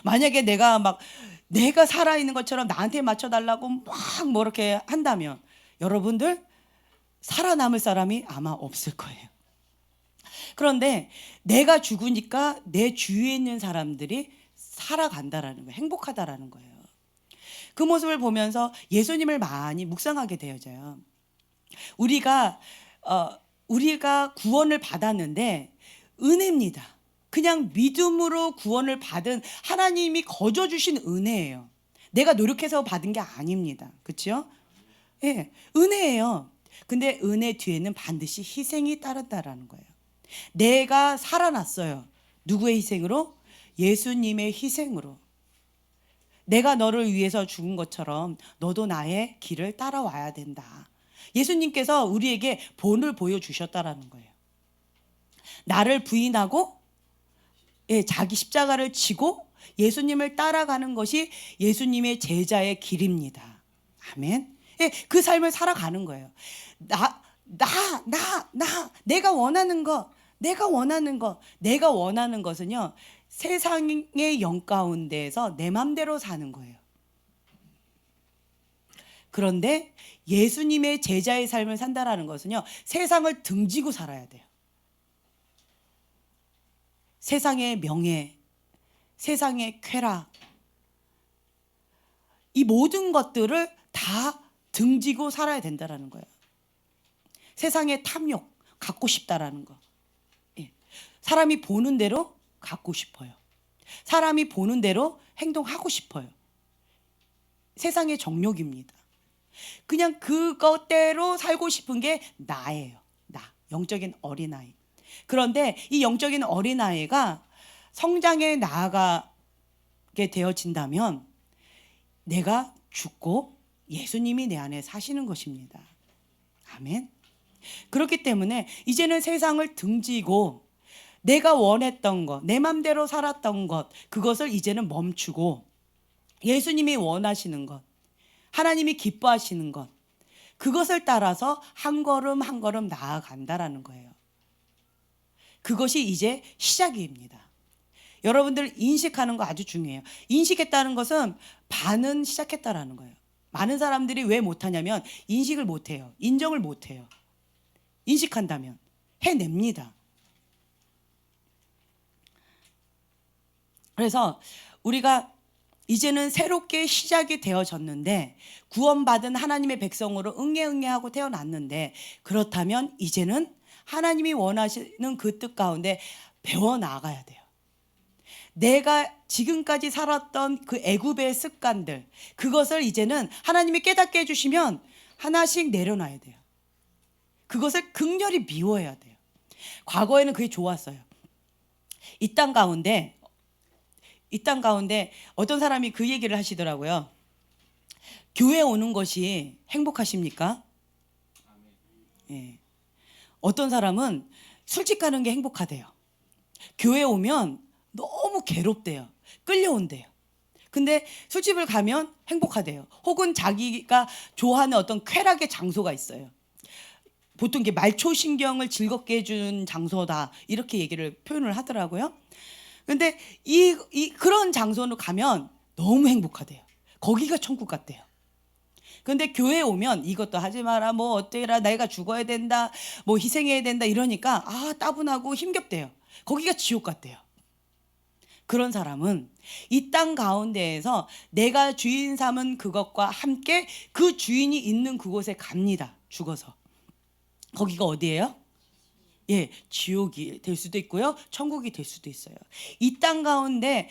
만약에 내가 살아있는 것처럼 나한테 맞춰달라고 막 뭐 이렇게 한다면 여러분들 살아남을 사람이 아마 없을 거예요. 그런데 내가 죽으니까 내 주위에 있는 사람들이 살아간다라는 거예요. 행복하다라는 거예요. 그 모습을 보면서 예수님을 많이 묵상하게 되어져요. 우리가 구원을 받았는데 은혜입니다. 그냥 믿음으로 구원을 받은 하나님이 거저 주신 은혜예요. 내가 노력해서 받은 게 아닙니다. 그렇죠? 예, 은혜예요. 근데 은혜 뒤에는 반드시 희생이 따른다라는 거예요. 내가 살아났어요. 누구의 희생으로? 예수님의 희생으로. 내가 너를 위해서 죽은 것처럼 너도 나의 길을 따라와야 된다. 예수님께서 우리에게 본을 보여주셨다라는 거예요. 나를 부인하고 자기 십자가를 지고 예수님을 따라가는 것이 예수님의 제자의 길입니다. 아멘. 그 삶을 살아가는 거예요. 내가 원하는 것은요, 세상의 영 가운데에서 내 맘대로 사는 거예요. 그런데 예수님의 제자의 삶을 산다라는 것은요, 세상을 등지고 살아야 돼요. 세상의 명예, 세상의 쾌락, 이 모든 것들을 다 등지고 살아야 된다라는 거예요. 세상의 탐욕, 갖고 싶다라는 거. 사람이 보는 대로 갖고 싶어요. 사람이 보는 대로 행동하고 싶어요. 세상의 정욕입니다. 그냥 그것대로 살고 싶은 게 나예요. 영적인 어린아이. 그런데 이 영적인 어린아이가 성장해 나아가게 되어진다면 내가 죽고 예수님이 내 안에 사시는 것입니다. 아멘. 그렇기 때문에 이제는 세상을 등지고 내가 원했던 것, 내 맘대로 살았던 것, 그것을 이제는 멈추고 예수님이 원하시는 것, 하나님이 기뻐하시는 것, 그것을 따라서 한 걸음 한 걸음 나아간다라는 거예요. 그것이 이제 시작입니다. 여러분들 인식하는 거 아주 중요해요. 인식했다는 것은 반은 시작했다라는 거예요. 많은 사람들이 왜 못하냐면 인식을 못해요. 인정을 못해요. 인식한다면 해냅니다. 그래서 우리가 이제는 새롭게 시작이 되어졌는데 구원받은 하나님의 백성으로 응애하고 태어났는데 그렇다면 이제는 하나님이 원하시는 그 뜻 가운데 배워나가야 돼요. 내가 지금까지 살았던 그 애굽의 습관들, 그것을 이제는 하나님이 깨닫게 해주시면 하나씩 내려놔야 돼요. 그것을 극렬히 미워해야 돼요. 과거에는 그게 좋았어요. 이 땅 가운데 어떤 사람이 그 얘기를 하시더라고요. 교회 오는 것이 행복하십니까? 예. 어떤 사람은 술집 가는 게 행복하대요. 교회 오면 너무 괴롭대요. 끌려온대요. 근데 술집을 가면 행복하대요. 혹은 자기가 좋아하는 어떤 쾌락의 장소가 있어요. 보통 이게 말초신경을 즐겁게 해주는 장소다, 이렇게 얘기를 표현을 하더라고요. 근데 그런 장소로 가면 너무 행복하대요. 거기가 천국 같대요. 근데 교회에 오면 이것도 하지 마라, 뭐 어때라, 내가 죽어야 된다, 뭐 희생해야 된다, 이러니까 따분하고 힘겹대요. 거기가 지옥 같대요. 그런 사람은 이 땅 가운데에서 내가 주인 삼은 그것과 함께 그 주인이 있는 그곳에 갑니다. 죽어서. 거기가 어디예요? 지옥이 될 수도 있고요, 천국이 될 수도 있어요. 이 땅 가운데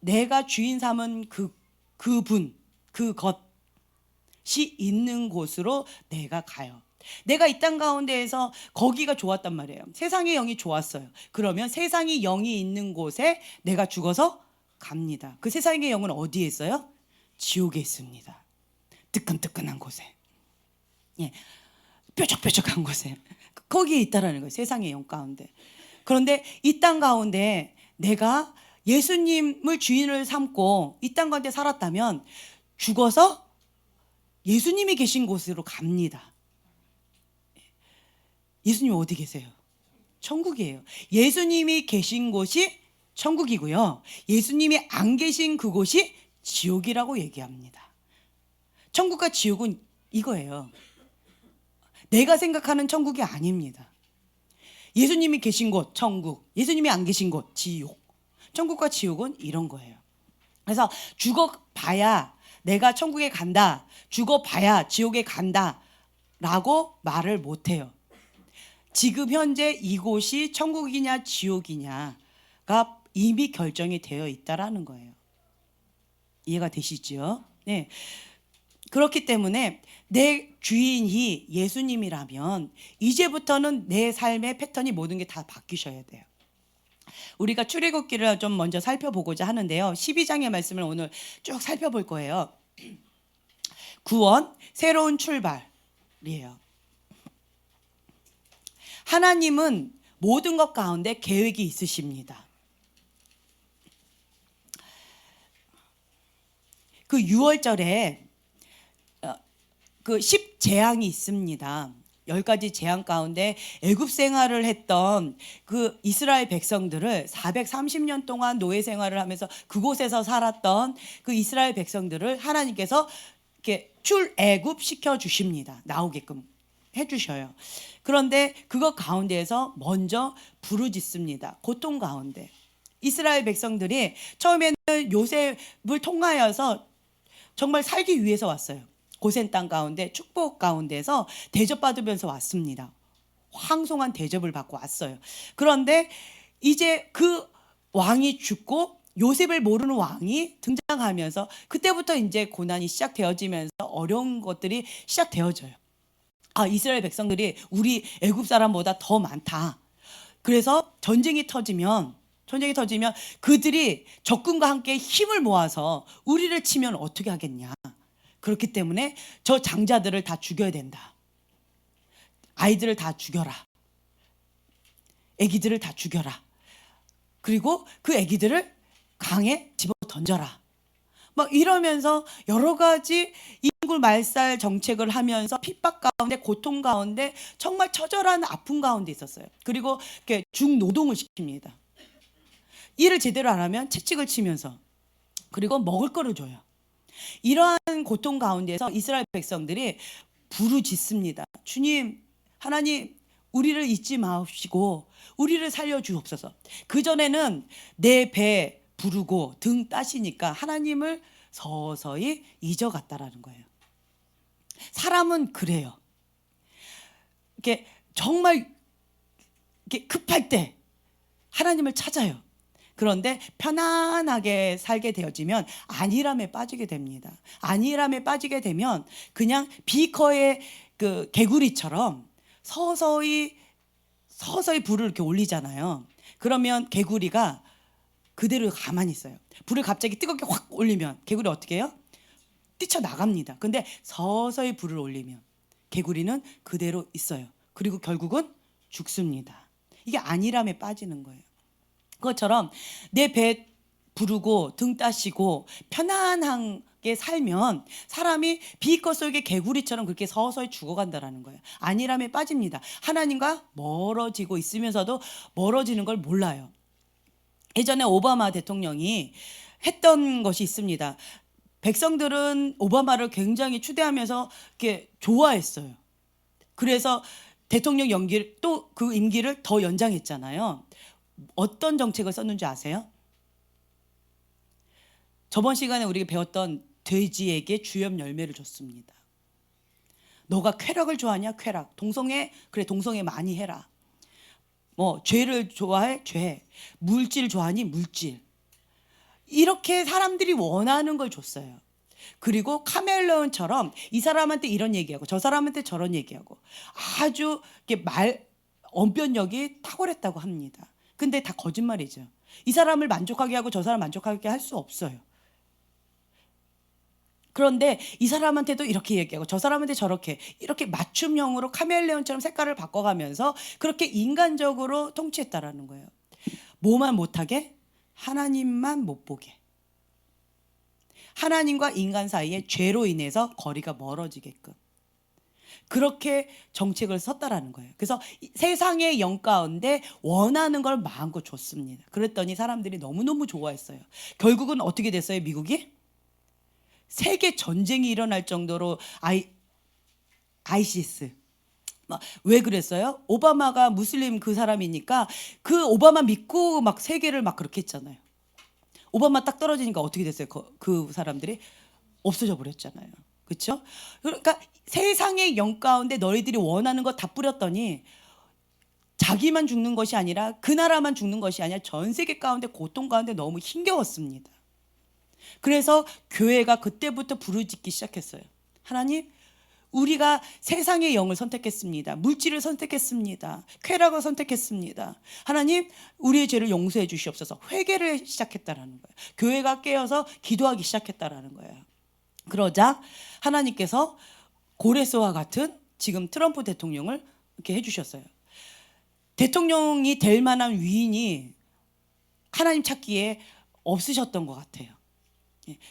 내가 주인 삼은 그분, 그것이 있는 곳으로 내가 가요. 내가 이 땅 가운데에서 거기가 좋았단 말이에요. 세상의 영이 좋았어요. 그러면 세상의 영이 있는 곳에 내가 죽어서 갑니다. 그 세상의 영은 어디에 있어요? 지옥에 있습니다. 뜨끈뜨끈한 곳에, 뾰족뾰족한 곳에, 거기에 있다라는 거예요. 세상의 영 가운데. 그런데 이 땅 가운데 내가 예수님을 주인을 삼고 이 땅 가운데 살았다면 죽어서 예수님이 계신 곳으로 갑니다. 예수님 어디 계세요? 천국이에요. 예수님이 계신 곳이 천국이고요, 예수님이 안 계신 그곳이 지옥이라고 얘기합니다. 천국과 지옥은 이거예요. 내가 생각하는 천국이 아닙니다. 예수님이 계신 곳 천국, 예수님이 안 계신 곳 지옥. 천국과 지옥은 이런 거예요. 그래서 죽어봐야 내가 천국에 간다, 죽어봐야 지옥에 간다 라고 말을 못해요. 지금 현재 이곳이 천국이냐 지옥이냐가 이미 결정이 되어 있다라는 거예요. 이해가 되시죠? 네. 그렇기 때문에 내 주인이 예수님이라면 이제부터는 내 삶의 패턴이 모든 게 다 바뀌셔야 돼요. 우리가 출애굽기를 좀 먼저 살펴보고자 하는데요, 12장의 말씀을 오늘 쭉 살펴볼 거예요. 구원, 새로운 출발이에요. 하나님은 모든 것 가운데 계획이 있으십니다. 그 6월절에 그 10재앙이 있습니다. 10가지 재앙 가운데 애굽 생활을 했던 그 이스라엘 백성들을 430년 동안 노예 생활을 하면서 그곳에서 살았던 그 이스라엘 백성들을 하나님께서 이렇게 출애굽 시켜 주십니다. 나오게끔 해 주셔요. 그런데 그것 가운데에서 먼저 부르짖습니다. 고통 가운데. 이스라엘 백성들이 처음에는 요셉을 통하여서 정말 살기 위해서 왔어요. 고센 땅 가운데 축복 가운데서 대접받으면서 왔습니다. 황송한 대접을 받고 왔어요. 그런데 이제 그 왕이 죽고 요셉을 모르는 왕이 등장하면서 그때부터 이제 고난이 시작되어지면서 어려운 것들이 시작되어져요. 이스라엘 백성들이 우리 애굽 사람보다 더 많다. 그래서 전쟁이 터지면 그들이 적군과 함께 힘을 모아서 우리를 치면 어떻게 하겠냐. 그렇기 때문에 저 장자들을 다 죽여야 된다. 아이들을 다 죽여라. 아기들을 다 죽여라. 그리고 그 아기들을 강에 집어 던져라. 막 이러면서 여러 가지 인굴 말살 정책을 하면서 핍박 가운데, 고통 가운데, 정말 처절한 아픔 가운데 있었어요. 그리고 이렇게 중노동을 시킵니다. 일을 제대로 안 하면 채찍을 치면서, 그리고 먹을 거를 줘요. 이러한 고통 가운데서 이스라엘 백성들이 부르짖습니다. 주님, 하나님, 우리를 잊지 마시고 우리를 살려주옵소서. 그전에는 내 배 부르고 등 따시니까 하나님을 서서히 잊어갔다라는 거예요. 사람은 그래요. 이렇게 정말 이렇게 급할 때 하나님을 찾아요. 그런데 편안하게 살게 되어지면 안일함에 빠지게 됩니다. 안일함에 빠지게 되면 그냥 비커의 그 개구리처럼 서서히 불을 이렇게 올리잖아요. 그러면 개구리가 그대로 가만히 있어요. 불을 갑자기 뜨겁게 확 올리면 개구리 어떻게 해요? 뛰쳐나갑니다. 근데 서서히 불을 올리면 개구리는 그대로 있어요. 그리고 결국은 죽습니다. 이게 안일함에 빠지는 거예요. 그것처럼 내 배 부르고 등 따시고 편안하게 살면 사람이 비커 속의 개구리처럼 그렇게 서서히 죽어간다라는 거예요. 안일함에 빠집니다. 하나님과 멀어지고 있으면서도 멀어지는 걸 몰라요. 예전에 오바마 대통령이 했던 것이 있습니다. 백성들은 오바마를 굉장히 추대하면서 이렇게 좋아했어요. 그래서 대통령 연기를 또 그 임기를 더 연장했잖아요. 어떤 정책을 썼는지 아세요? 저번 시간에 우리가 배웠던 돼지에게 주염 열매를 줬습니다. 너가 쾌락을 좋아하냐? 쾌락. 동성애? 그래, 동성애 많이 해라. 뭐 죄를 좋아해? 죄. 물질 좋아하니? 물질. 이렇게 사람들이 원하는 걸 줬어요. 그리고 카멜레온처럼 이 사람한테 이런 얘기하고 저 사람한테 저런 얘기하고 아주 이렇게 언변력이 탁월했다고 합니다. 근데 다 거짓말이죠. 이 사람을 만족하게 하고 저 사람 만족하게 할 수 없어요. 그런데 이 사람한테도 이렇게 얘기하고 저 사람한테 저렇게 이렇게 맞춤형으로 카멜레온처럼 색깔을 바꿔가면서 그렇게 인간적으로 통치했다라는 거예요. 뭐만 못하게? 하나님만 못 보게. 하나님과 인간 사이에 죄로 인해서 거리가 멀어지게끔 그렇게 정책을 썼다라는 거예요. 그래서 세상의 영 가운데 원하는 걸 마음껏 줬습니다. 그랬더니 사람들이 너무너무 좋아했어요. 결국은 어떻게 됐어요? 미국이? 세계 전쟁이 일어날 정도로 아이시스. 왜 그랬어요? 오바마가 무슬림 그 사람이니까 그 오바마 믿고 막 세계를 막 그렇게 했잖아요. 오바마 딱 떨어지니까 어떻게 됐어요? 그 사람들이 없어져 버렸잖아요. 그렇죠? 그러니까 세상의 영 가운데 너희들이 원하는 거 다 뿌렸더니 자기만 죽는 것이 아니라 그 나라만 죽는 것이 아니라 전 세계 가운데 고통 가운데 너무 힘겨웠습니다. 그래서 교회가 그때부터 부르짖기 시작했어요. 하나님, 우리가 세상의 영을 선택했습니다. 물질을 선택했습니다. 쾌락을 선택했습니다. 하나님, 우리의 죄를 용서해 주시옵소서. 회개를 시작했다라는 거예요. 교회가 깨어서 기도하기 시작했다라는 거예요. 그러자 하나님께서 고레스와 같은 지금 트럼프 대통령을 이렇게 해주셨어요. 대통령이 될 만한 위인이 하나님 찾기에 없으셨던 것 같아요.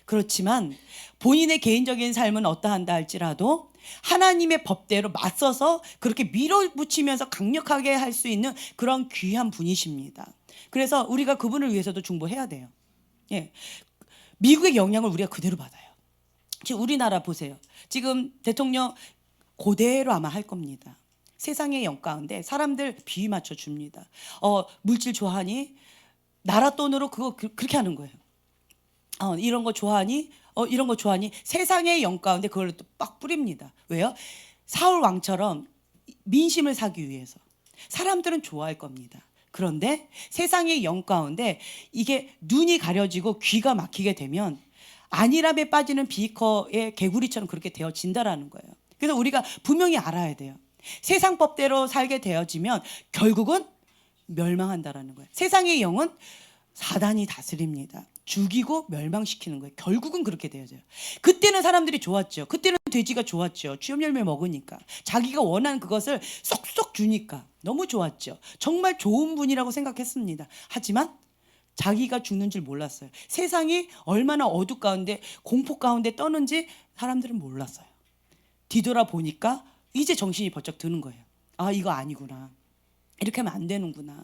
그렇지만 본인의 개인적인 삶은 어떠한다 할지라도 하나님의 법대로 맞서서 그렇게 밀어붙이면서 강력하게 할 수 있는 그런 귀한 분이십니다. 그래서 우리가 그분을 위해서도 중보해야 돼요. 예. 미국의 영향을 우리가 그대로 받아요. 지금 우리나라 보세요. 지금 대통령 그대로 아마 할 겁니다. 세상의 영 가운데 사람들 비위 맞춰 줍니다. 물질 좋아하니? 나라 돈으로 그거 그렇게 하는 거예요. 이런 거 좋아하니? 이런 거 좋아하니? 세상의 영 가운데 그걸 또 빡 뿌립니다. 왜요? 사울 왕처럼 민심을 사기 위해서. 사람들은 좋아할 겁니다. 그런데 세상의 영 가운데 이게 눈이 가려지고 귀가 막히게 되면 안일함에 빠지는 비커의 개구리처럼 그렇게 되어진다라는 거예요. 그래서 우리가 분명히 알아야 돼요. 세상 법대로 살게 되어지면 결국은 멸망한다라는 거예요. 세상의 영은 사단이 다스립니다. 죽이고 멸망시키는 거예요. 결국은 그렇게 되어져요. 그때는 사람들이 좋았죠. 그때는 돼지가 좋았죠. 취업 열매 먹으니까. 자기가 원하는 그것을 쏙쏙 주니까 너무 좋았죠. 정말 좋은 분이라고 생각했습니다. 하지만 자기가 죽는 줄 몰랐어요. 세상이 얼마나 어둠 가운데 공포 가운데 떠는지 사람들은 몰랐어요. 뒤돌아보니까 이제 정신이 번쩍 드는 거예요. 아, 이거 아니구나. 이렇게 하면 안 되는구나.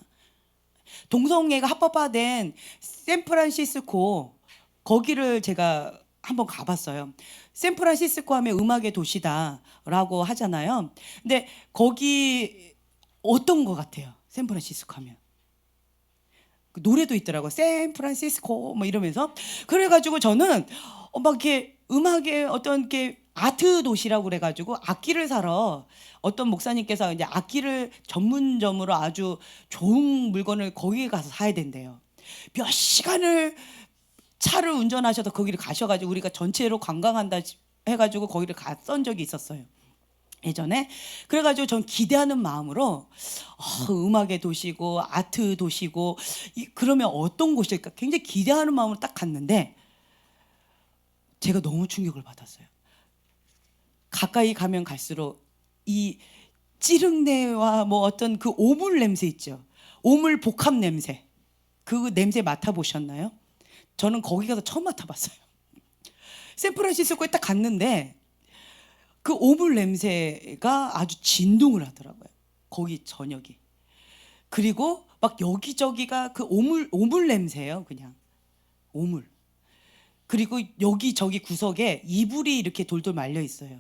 동성애가 합법화된 샌프란시스코, 거기를 제가 한번 가봤어요. 샌프란시스코 하면 음악의 도시다라고 하잖아요. 근데 거기 어떤 것 같아요? 샌프란시스코 하면 그 노래도 있더라고요. 샌프란시스코 뭐 이러면서. 그래가지고 저는 막 이렇게 음악의 어떤 게 아트 도시라고 그래가지고 악기를 사러 어떤 목사님께서 이제 악기를 전문점으로 아주 좋은 물건을 거기에 가서 사야 된대요. 몇 시간을 차를 운전하셔서 거기를 가셔가지고 우리가 전체로 관광한다 해가지고 거기를 갔던 적이 있었어요. 예전에. 그래가지고 전 기대하는 마음으로 음악의 도시고 아트 도시고 그러면 어떤 곳일까 굉장히 기대하는 마음으로 딱 갔는데 제가 너무 충격을 받았어요. 가까이 가면 갈수록 이 찌릉내와 뭐 어떤 그 오물 냄새 있죠. 오물 복합 냄새. 그 냄새 맡아보셨나요? 저는 거기 가서 처음 맡아봤어요. 샌프란시스코에 딱 갔는데 그 오물 냄새가 아주 진동을 하더라고요. 거기 저녁이. 그리고 막 여기저기가 그 오물 냄새예요. 그냥 오물. 그리고 여기저기 구석에 이불이 이렇게 돌돌 말려 있어요.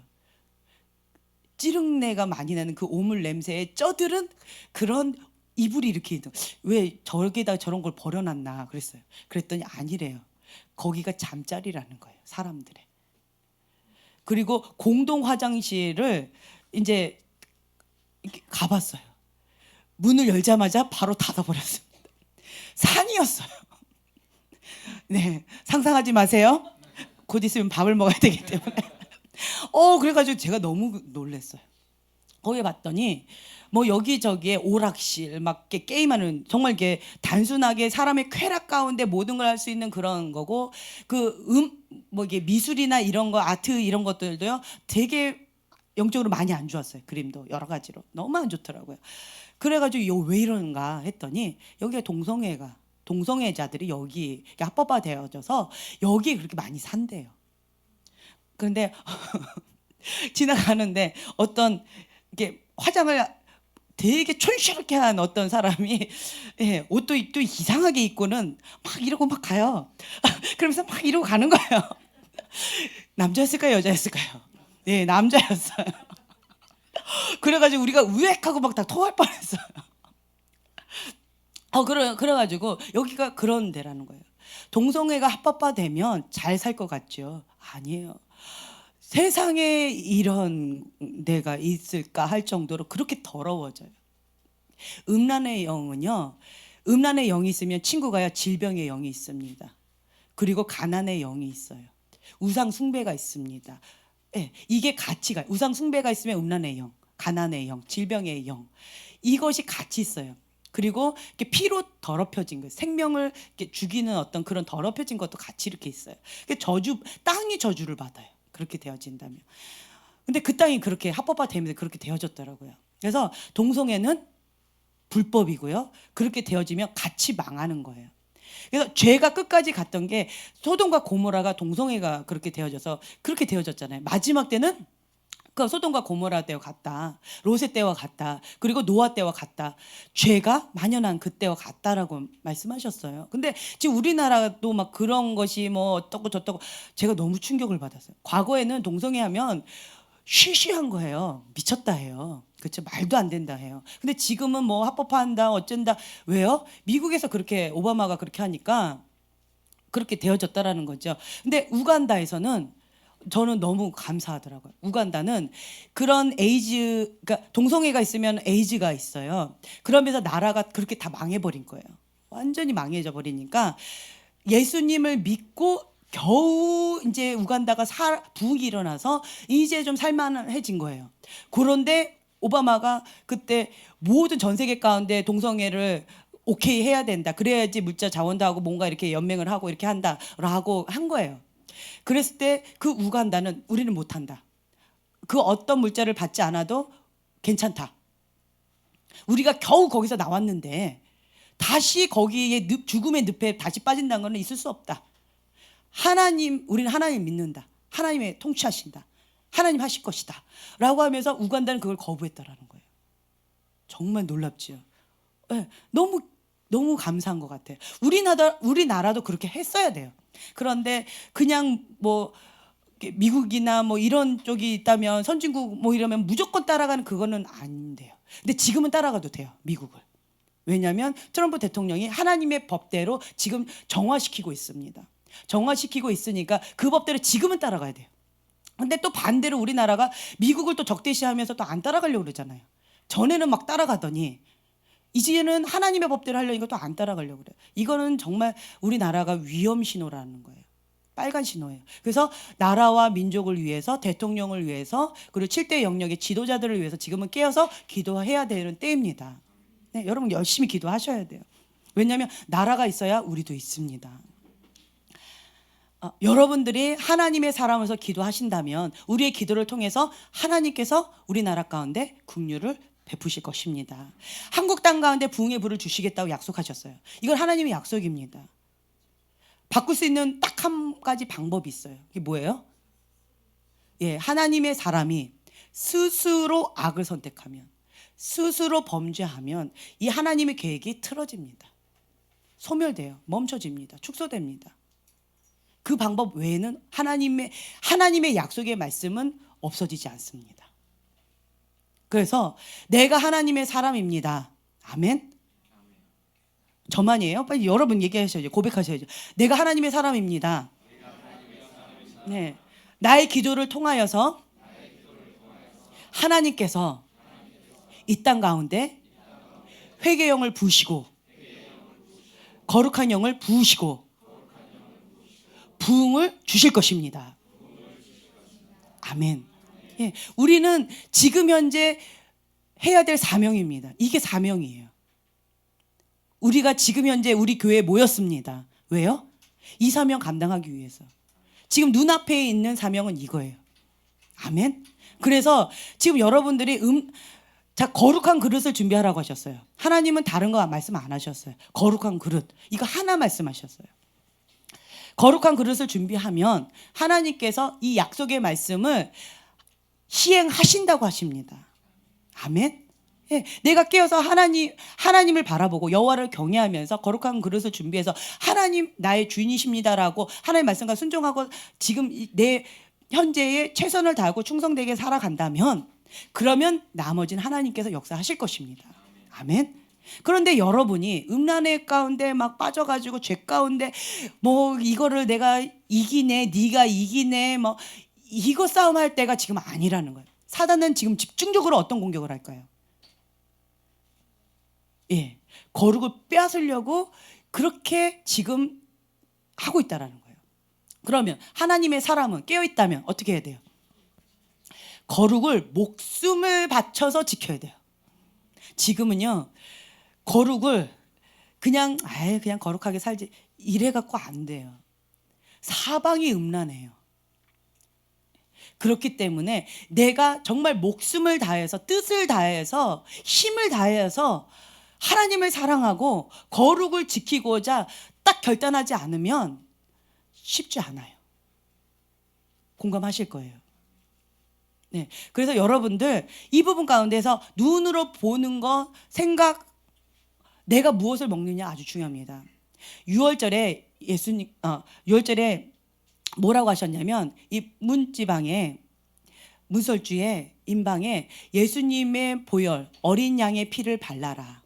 찌릉내가 많이 나는 그 오물 냄새에 쩌들은 그런 이불이 이렇게 왜 저기다 저런 걸 버려놨나 그랬어요. 그랬더니 아니래요. 거기가 잠자리라는 거예요. 사람들의. 그리고 공동 화장실을 이제 가봤어요. 문을 열자마자 바로 닫아버렸습니다. 산이었어요. 네, 상상하지 마세요. 곧 있으면 밥을 먹어야 되기 때문에. 그래가지고 제가 너무 놀랐어요. 거기 봤더니 뭐 여기저기에 오락실 막 이렇게 게임하는, 정말 이렇게 단순하게 사람의 쾌락 가운데 모든 걸 할 수 있는 그런 거고, 뭐 이게 미술이나 이런 거, 아트 이런 것들도요 되게 영적으로 많이 안 좋았어요. 그림도 여러 가지로 너무 안 좋더라고요. 그래가지고 왜 이런가 했더니 여기에 동성애자들이 여기 합법화되어져서 여기에 그렇게 많이 산대요. 그런데 지나가는데 어떤 이렇게 화장을 되게 촌스럽게 한 어떤 사람이 옷도 또 이상하게 입고는 막 이러고 막 가요. 그러면서 막 이러고 가는 거예요. 남자였을까요, 여자였을까요? 네, 남자였어요. 그래가지고 우리가 우엑하고 막 다 토할 뻔했어요. 그래가지고 여기가 그런 데라는 거예요. 동성애가 합법화되면 잘 살 것 같죠? 아니에요. 세상에 이런 데가 있을까 할 정도로 그렇게 더러워져요. 음란의 영은요, 음란의 영이 있으면 친구가요, 질병의 영이 있습니다. 그리고 가난의 영이 있어요. 우상 숭배가 있습니다. 이게 가치가, 우상 숭배가 있으면 음란의 영, 가난의 영, 질병의 영, 이것이 같이 있어요. 그리고 이렇게 피로 더럽혀진 거, 생명을 이렇게 죽이는 어떤 그런 더럽혀진 것도 같이 이렇게 있어요. 땅이 저주를 받아요. 그렇게 되어진다면. 근데 그 땅이 그렇게 합법화되면서 그렇게 되어졌더라고요. 그래서 동성애는 불법이고요. 그렇게 되어지면 같이 망하는 거예요. 그래서 죄가 끝까지 갔던 게 소돔과 고모라가 동성애가 그렇게 되어져서 그렇게 되어졌잖아요. 마지막 때는 그 소돔과 고모라 때와 같다. 롯의 때와 같다. 그리고 노아 때와 같다. 죄가 만연한 그때와 같다라고 말씀하셨어요. 근데 지금 우리나라도 막 그런 것이 뭐 어떻고 저떻고, 제가 너무 충격을 받았어요. 과거에는 동성애 하면 쉬쉬한 거예요. 미쳤다 해요. 그렇죠? 말도 안 된다 해요. 근데 지금은 뭐 합법화한다 어쩐다. 왜요? 미국에서 그렇게 오바마가 그렇게 하니까 그렇게 되어졌다라는 거죠. 근데 우간다에서는 저는 너무 감사하더라고요. 우간다는 그런 그러니까 동성애가 있으면 에이즈가 있어요. 그러면서 나라가 그렇게 다 망해버린 거예요. 완전히 망해져 버리니까 예수님을 믿고 겨우 이제 우간다가 부흥이 일어나서 이제 좀 살만해진 거예요. 그런데 오바마가 그때 모든 전 세계 가운데 동성애를 오케이 해야 된다. 그래야지 물자 자원도 하고 뭔가 이렇게 연맹을 하고 이렇게 한다라고 한 거예요. 그랬을 때 그 우간다는 우리는 못한다. 그 어떤 물자를 받지 않아도 괜찮다. 우리가 겨우 거기서 나왔는데 다시 거기에 죽음의 늪에 다시 빠진다는 것은 있을 수 없다. 우리는 하나님 믿는다. 하나님의 통치하신다. 하나님 하실 것이다. 라고 하면서 우간다는 그걸 거부했다라는 거예요. 정말 놀랍지요. 네, 너무 감사한 것 같아요. 우리나라도 그렇게 했어야 돼요. 그런데 그냥 뭐 미국이나 뭐 이런 쪽이 있다면, 선진국 뭐 이러면 무조건 따라가는 그거는 안 돼요. 근데 지금은 따라가도 돼요, 미국을. 왜냐하면 트럼프 대통령이 하나님의 법대로 지금 정화시키고 있습니다. 정화시키고 있으니까 그 법대로 지금은 따라가야 돼요. 근데 또 반대로 우리나라가 미국을 또 적대시하면서 또 안 따라가려고 그러잖아요. 전에는 막 따라가더니 이제는 하나님의 법대로 하려니까 또 안 따라가려고 그래요. 이거는 정말 우리나라가 위험 신호라는 거예요. 빨간 신호예요. 그래서 나라와 민족을 위해서, 대통령을 위해서, 그리고 7대 영역의 지도자들을 위해서 지금은 깨어서 기도해야 되는 때입니다. 네, 여러분 열심히 기도하셔야 돼요. 왜냐하면 나라가 있어야 우리도 있습니다. 여러분들이 하나님의 사람으로서 기도하신다면 우리의 기도를 통해서 하나님께서 우리나라 가운데 긍휼을 베푸실 것입니다. 한국 땅 가운데 부흥의 불을 주시겠다고 약속하셨어요. 이건 하나님의 약속입니다. 바꿀 수 있는 딱 한 가지 방법이 있어요. 그게 뭐예요? 하나님의 사람이 스스로 악을 선택하면, 스스로 범죄하면 이 하나님의 계획이 틀어집니다. 소멸돼요. 멈춰집니다. 축소됩니다. 그 방법 외에는 하나님의 약속의 말씀은 없어지지 않습니다. 그래서 내가 하나님의 사람입니다. 아멘. 저만이에요? 빨리 여러분 얘기하셔야죠. 고백하셔야죠. 내가 하나님의 사람입니다. 네, 나의 기도를 통하여서 하나님께서 이 땅 가운데 회개의 영을 부으시고 거룩한 영을 부으시고 부흥을 주실 것입니다. 아멘. 예, 우리는 지금 현재 해야 될 사명입니다. 이게 사명이에요. 우리가 지금 현재 우리 교회에 모였습니다. 왜요? 이 사명 감당하기 위해서. 지금 눈앞에 있는 사명은 이거예요. 아멘. 그래서 지금 여러분들이 거룩한 그릇을 준비하라고 하셨어요. 하나님은 다른 거 말씀 안 하셨어요. 거룩한 그릇. 이거 하나 말씀하셨어요. 거룩한 그릇을 준비하면 하나님께서 이 약속의 말씀을 시행하신다고 하십니다. 아멘. 예, 내가 깨어서 하나님을 바라보고 여호와를 경외하면서 거룩한 그릇을 준비해서 하나님 나의 주인이십니다라고 하나님의 말씀과 순종하고 지금 내 현재에 최선을 다하고 충성되게 살아간다면 그러면 나머지는 하나님께서 역사하실 것입니다. 아멘. 그런데 여러분이 음란의 가운데 막 빠져가지고 죄 가운데 뭐 이거를 내가 이기네, 네가 이기네, 뭐 이거 싸움할 때가 지금 아니라는 거예요. 사단은 지금 집중적으로 어떤 공격을 할까요? 예, 거룩을 빼앗으려고 그렇게 지금 하고 있다라는 거예요. 그러면 하나님의 사람은 깨어 있다면 어떻게 해야 돼요? 거룩을 목숨을 바쳐서 지켜야 돼요. 지금은요, 거룩을 그냥 거룩하게 살지 이래 갖고 안 돼요. 사방이 음란해요. 그렇기 때문에 내가 정말 목숨을 다해서 뜻을 다해서 힘을 다해서 하나님을 사랑하고 거룩을 지키고자 딱 결단하지 않으면 쉽지 않아요. 공감하실 거예요. 네, 그래서 여러분들 이 부분 가운데서 눈으로 보는 거 생각 내가 무엇을 먹느냐 아주 중요합니다. 6월절에 6월절에 뭐라고 하셨냐면 이 문지방에 문설주에 인방에 예수님의 보혈 어린 양의 피를 발라라.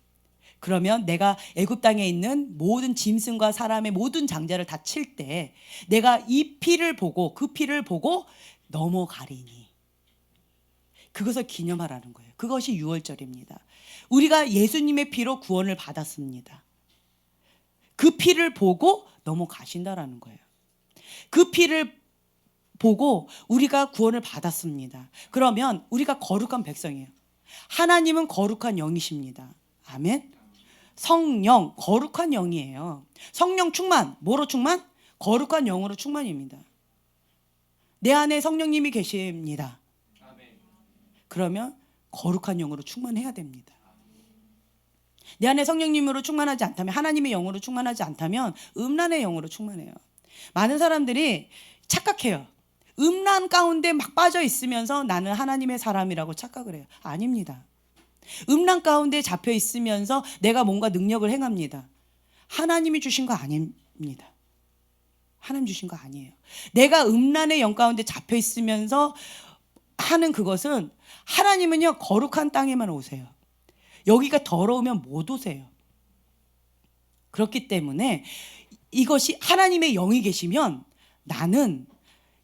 그러면 내가 애굽 땅에 있는 모든 짐승과 사람의 모든 장자를 다 칠 때 내가 이 피를 보고 그 피를 보고 넘어가리니 그것을 기념하라는 거예요. 그것이 6월절입니다. 우리가 예수님의 피로 구원을 받았습니다. 그 피를 보고 넘어가신다라는 거예요. 그 피를 보고 우리가 구원을 받았습니다. 그러면 우리가 거룩한 백성이에요. 하나님은 거룩한 영이십니다. 아멘. 성령, 거룩한 영이에요. 성령 충만, 뭐로 충만? 거룩한 영으로 충만입니다. 내 안에 성령님이 계십니다. 그러면 거룩한 영으로 충만해야 됩니다. 내 안에 성령님으로 충만하지 않다면, 하나님의 영으로 충만하지 않다면 음란의 영으로 충만해요. 많은 사람들이 착각해요. 음란 가운데 막 빠져 있으면서 나는 하나님의 사람이라고 착각을 해요. 아닙니다. 음란 가운데 잡혀 있으면서 내가 뭔가 능력을 행합니다. 하나님이 주신 거 아닙니다. 하나님 주신 거 아니에요. 내가 음란의 영 가운데 잡혀 있으면서 하는 그것은 하나님은요 거룩한 땅에만 오세요. 여기가 더러우면 못 오세요. 그렇기 때문에 이것이 하나님의 영이 계시면 나는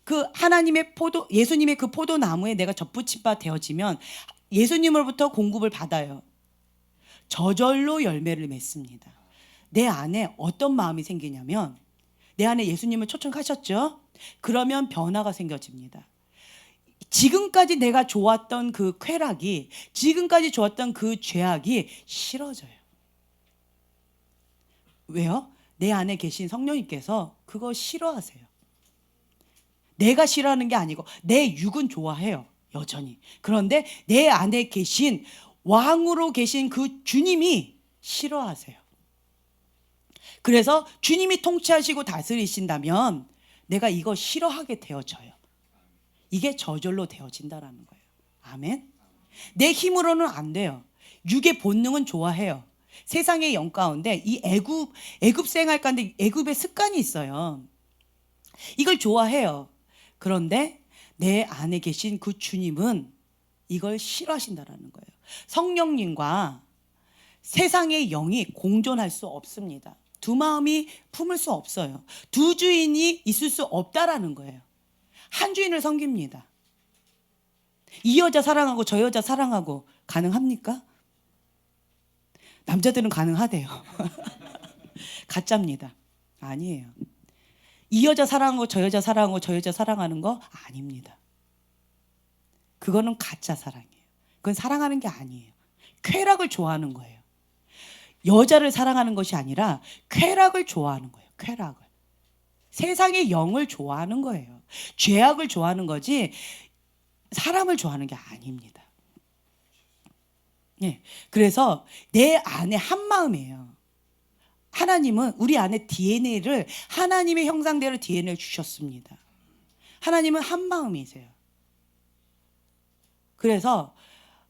그 하나님의 예수님의 그 포도나무에 내가 접붙임 바 되어지면 예수님으로부터 공급을 받아요. 저절로 열매를 맺습니다. 내 안에 어떤 마음이 생기냐면 내 안에 예수님을 초청하셨죠? 그러면 변화가 생겨집니다. 지금까지 내가 좋았던 그 쾌락이, 지금까지 좋았던 그 죄악이 싫어져요. 왜요? 내 안에 계신 성령님께서 그거 싫어하세요. 내가 싫어하는 게 아니고 내 육은 좋아해요. 여전히. 그런데 내 안에 계신 왕으로 계신 그 주님이 싫어하세요. 그래서 주님이 통치하시고 다스리신다면 내가 이거 싫어하게 되어져요. 이게 저절로 되어진다라는 거예요. 아멘. 내 힘으로는 안 돼요. 육의 본능은 좋아해요. 세상의 영 가운데 이 애굽 생활 가운데 애굽의 습관이 있어요. 이걸 좋아해요. 그런데 내 안에 계신 그 주님은 이걸 싫어하신다라는 거예요. 성령님과 세상의 영이 공존할 수 없습니다. 두 마음이 품을 수 없어요. 두 주인이 있을 수 없다라는 거예요. 한 주인을 섬깁니다. 이 여자 사랑하고 저 여자 사랑하고 가능합니까? 남자들은 가능하대요. 가짜입니다. 아니에요. 이 여자 사랑하고 저 여자 사랑하고 저 여자 사랑하는 거 아닙니다. 그거는 가짜 사랑이에요. 그건 사랑하는 게 아니에요. 쾌락을 좋아하는 거예요. 여자를 사랑하는 것이 아니라 쾌락을 좋아하는 거예요. 쾌락을. 세상의 영을 좋아하는 거예요. 죄악을 좋아하는 거지 사람을 좋아하는 게 아닙니다. 예. 그래서 내 안에 한 마음이에요. 하나님은 우리 안에 DNA를 하나님의 형상대로 DNA를 주셨습니다. 하나님은 한 마음이세요. 그래서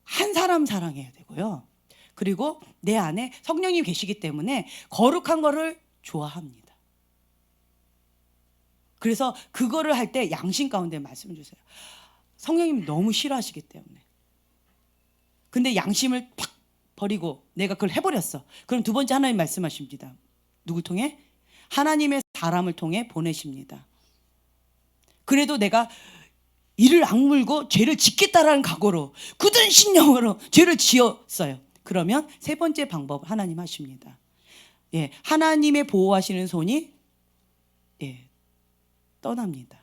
한 사람 사랑해야 되고요. 그리고 내 안에 성령님이 계시기 때문에 거룩한 거를 좋아합니다. 그래서 그거를 할 때 양심 가운데 말씀을 주세요. 성령님이 너무 싫어하시기 때문에. 근데 양심을 팍 버리고 내가 그걸 해버렸어. 그럼 두 번째 하나님 말씀하십니다. 누굴 통해? 하나님의 사람을 통해 보내십니다. 그래도 내가 이를 악물고 죄를 짓겠다라는 각오로 굳은 신념으로 죄를 지었어요. 그러면 세 번째 방법 하나님 하십니다. 예, 하나님의 보호하시는 손이 떠납니다.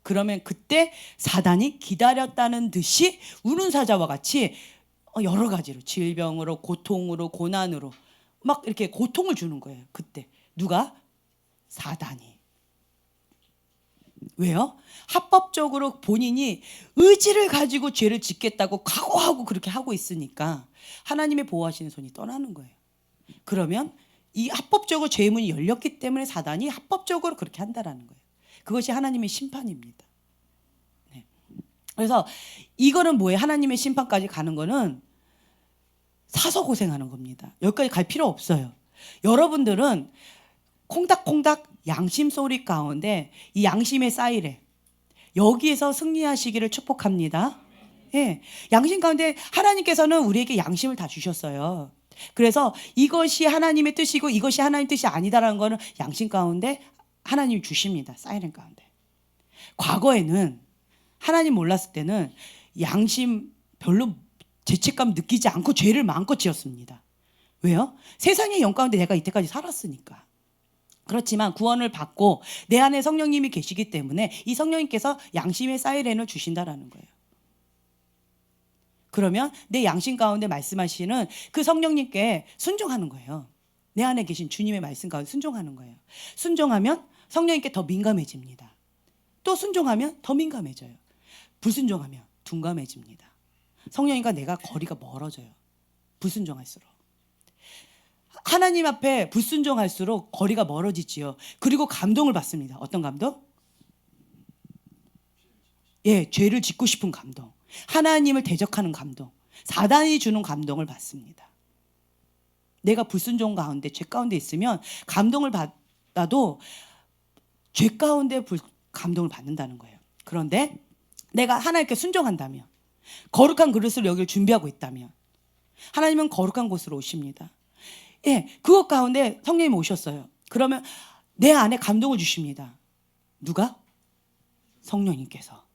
그러면 그때 사단이 기다렸다는 듯이 우는 사자와 같이 여러 가지로 질병으로 고통으로 고난으로 막 이렇게 고통을 주는 거예요. 그때 누가? 사단이. 왜요? 합법적으로 본인이 의지를 가지고 죄를 짓겠다고 각오하고 그렇게 하고 있으니까 하나님의 보호하시는 손이 떠나는 거예요. 그러면 이 합법적으로 죄의 문이 열렸기 때문에 사단이 합법적으로 그렇게 한다라는 거예요. 그것이 하나님의 심판입니다. 네. 그래서 이거는 뭐예요? 하나님의 심판까지 가는 거는 사서 고생하는 겁니다. 여기까지 갈 필요 없어요. 여러분들은 콩닥콩닥 양심 소리 가운데 이 양심의 사이레 여기에서 승리하시기를 축복합니다. 예, 양심 가운데 하나님께서는 우리에게 양심을 다 주셨어요. 그래서 이것이 하나님의 뜻이고 이것이 하나님의 뜻이 아니다라는 거는 양심 가운데 하나님이 주십니다. 사이렌 가운데. 과거에는 하나님 몰랐을 때는 양심 별로 죄책감 느끼지 않고 죄를 마음껏 지었습니다. 왜요? 세상의 영 가운데 내가 이때까지 살았으니까. 그렇지만 구원을 받고 내 안에 성령님이 계시기 때문에 이 성령님께서 양심의 사이렌을 주신다라는 거예요. 그러면 내 양심 가운데 말씀하시는 그 성령님께 순종하는 거예요. 내 안에 계신 주님의 말씀 가운데 순종하는 거예요. 순종하면 성령님께 더 민감해집니다. 또 순종하면 더 민감해져요. 불순종하면 둔감해집니다. 성령님과 내가 거리가 멀어져요. 불순종할수록. 하나님 앞에 불순종할수록 거리가 멀어지지요. 그리고 감동을 받습니다. 어떤 감동? 예, 죄를 짓고 싶은 감동. 하나님을 대적하는 감동. 사단이 주는 감동을 받습니다. 내가 불순종 가운데 죄 가운데 있으면 감동을 받아도 죄 가운데 감동을 받는다는 거예요. 그런데 내가 하나님께 순종한다면 거룩한 그릇을 여기를 준비하고 있다면 하나님은 거룩한 곳으로 오십니다. 예, 그것 가운데 성령님이 오셨어요. 그러면 내 안에 감동을 주십니다. 누가? 성령님께서.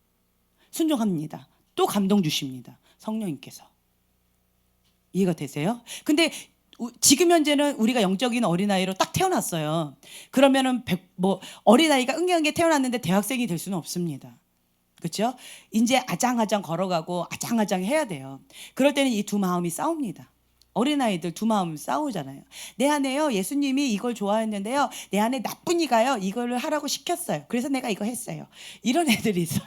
순종합니다. 또 감동 주십니다. 성령님께서. 이해가 되세요? 근데 지금 현재는 우리가 영적인 어린아이로 딱 태어났어요. 그러면은 어린아이가 응애응애 태어났는데 대학생이 될 수는 없습니다. 그렇죠? 이제 아장아장 걸어가고 아장아장 해야 돼요. 그럴 때는 이 두 마음이 싸웁니다. 어린아이들 두 마음 싸우잖아요. 내 안에요 예수님이 이걸 좋아했는데요 내 안에 나쁜 이가요 이걸 하라고 시켰어요. 그래서 내가 이거 했어요. 이런 애들이 있어요.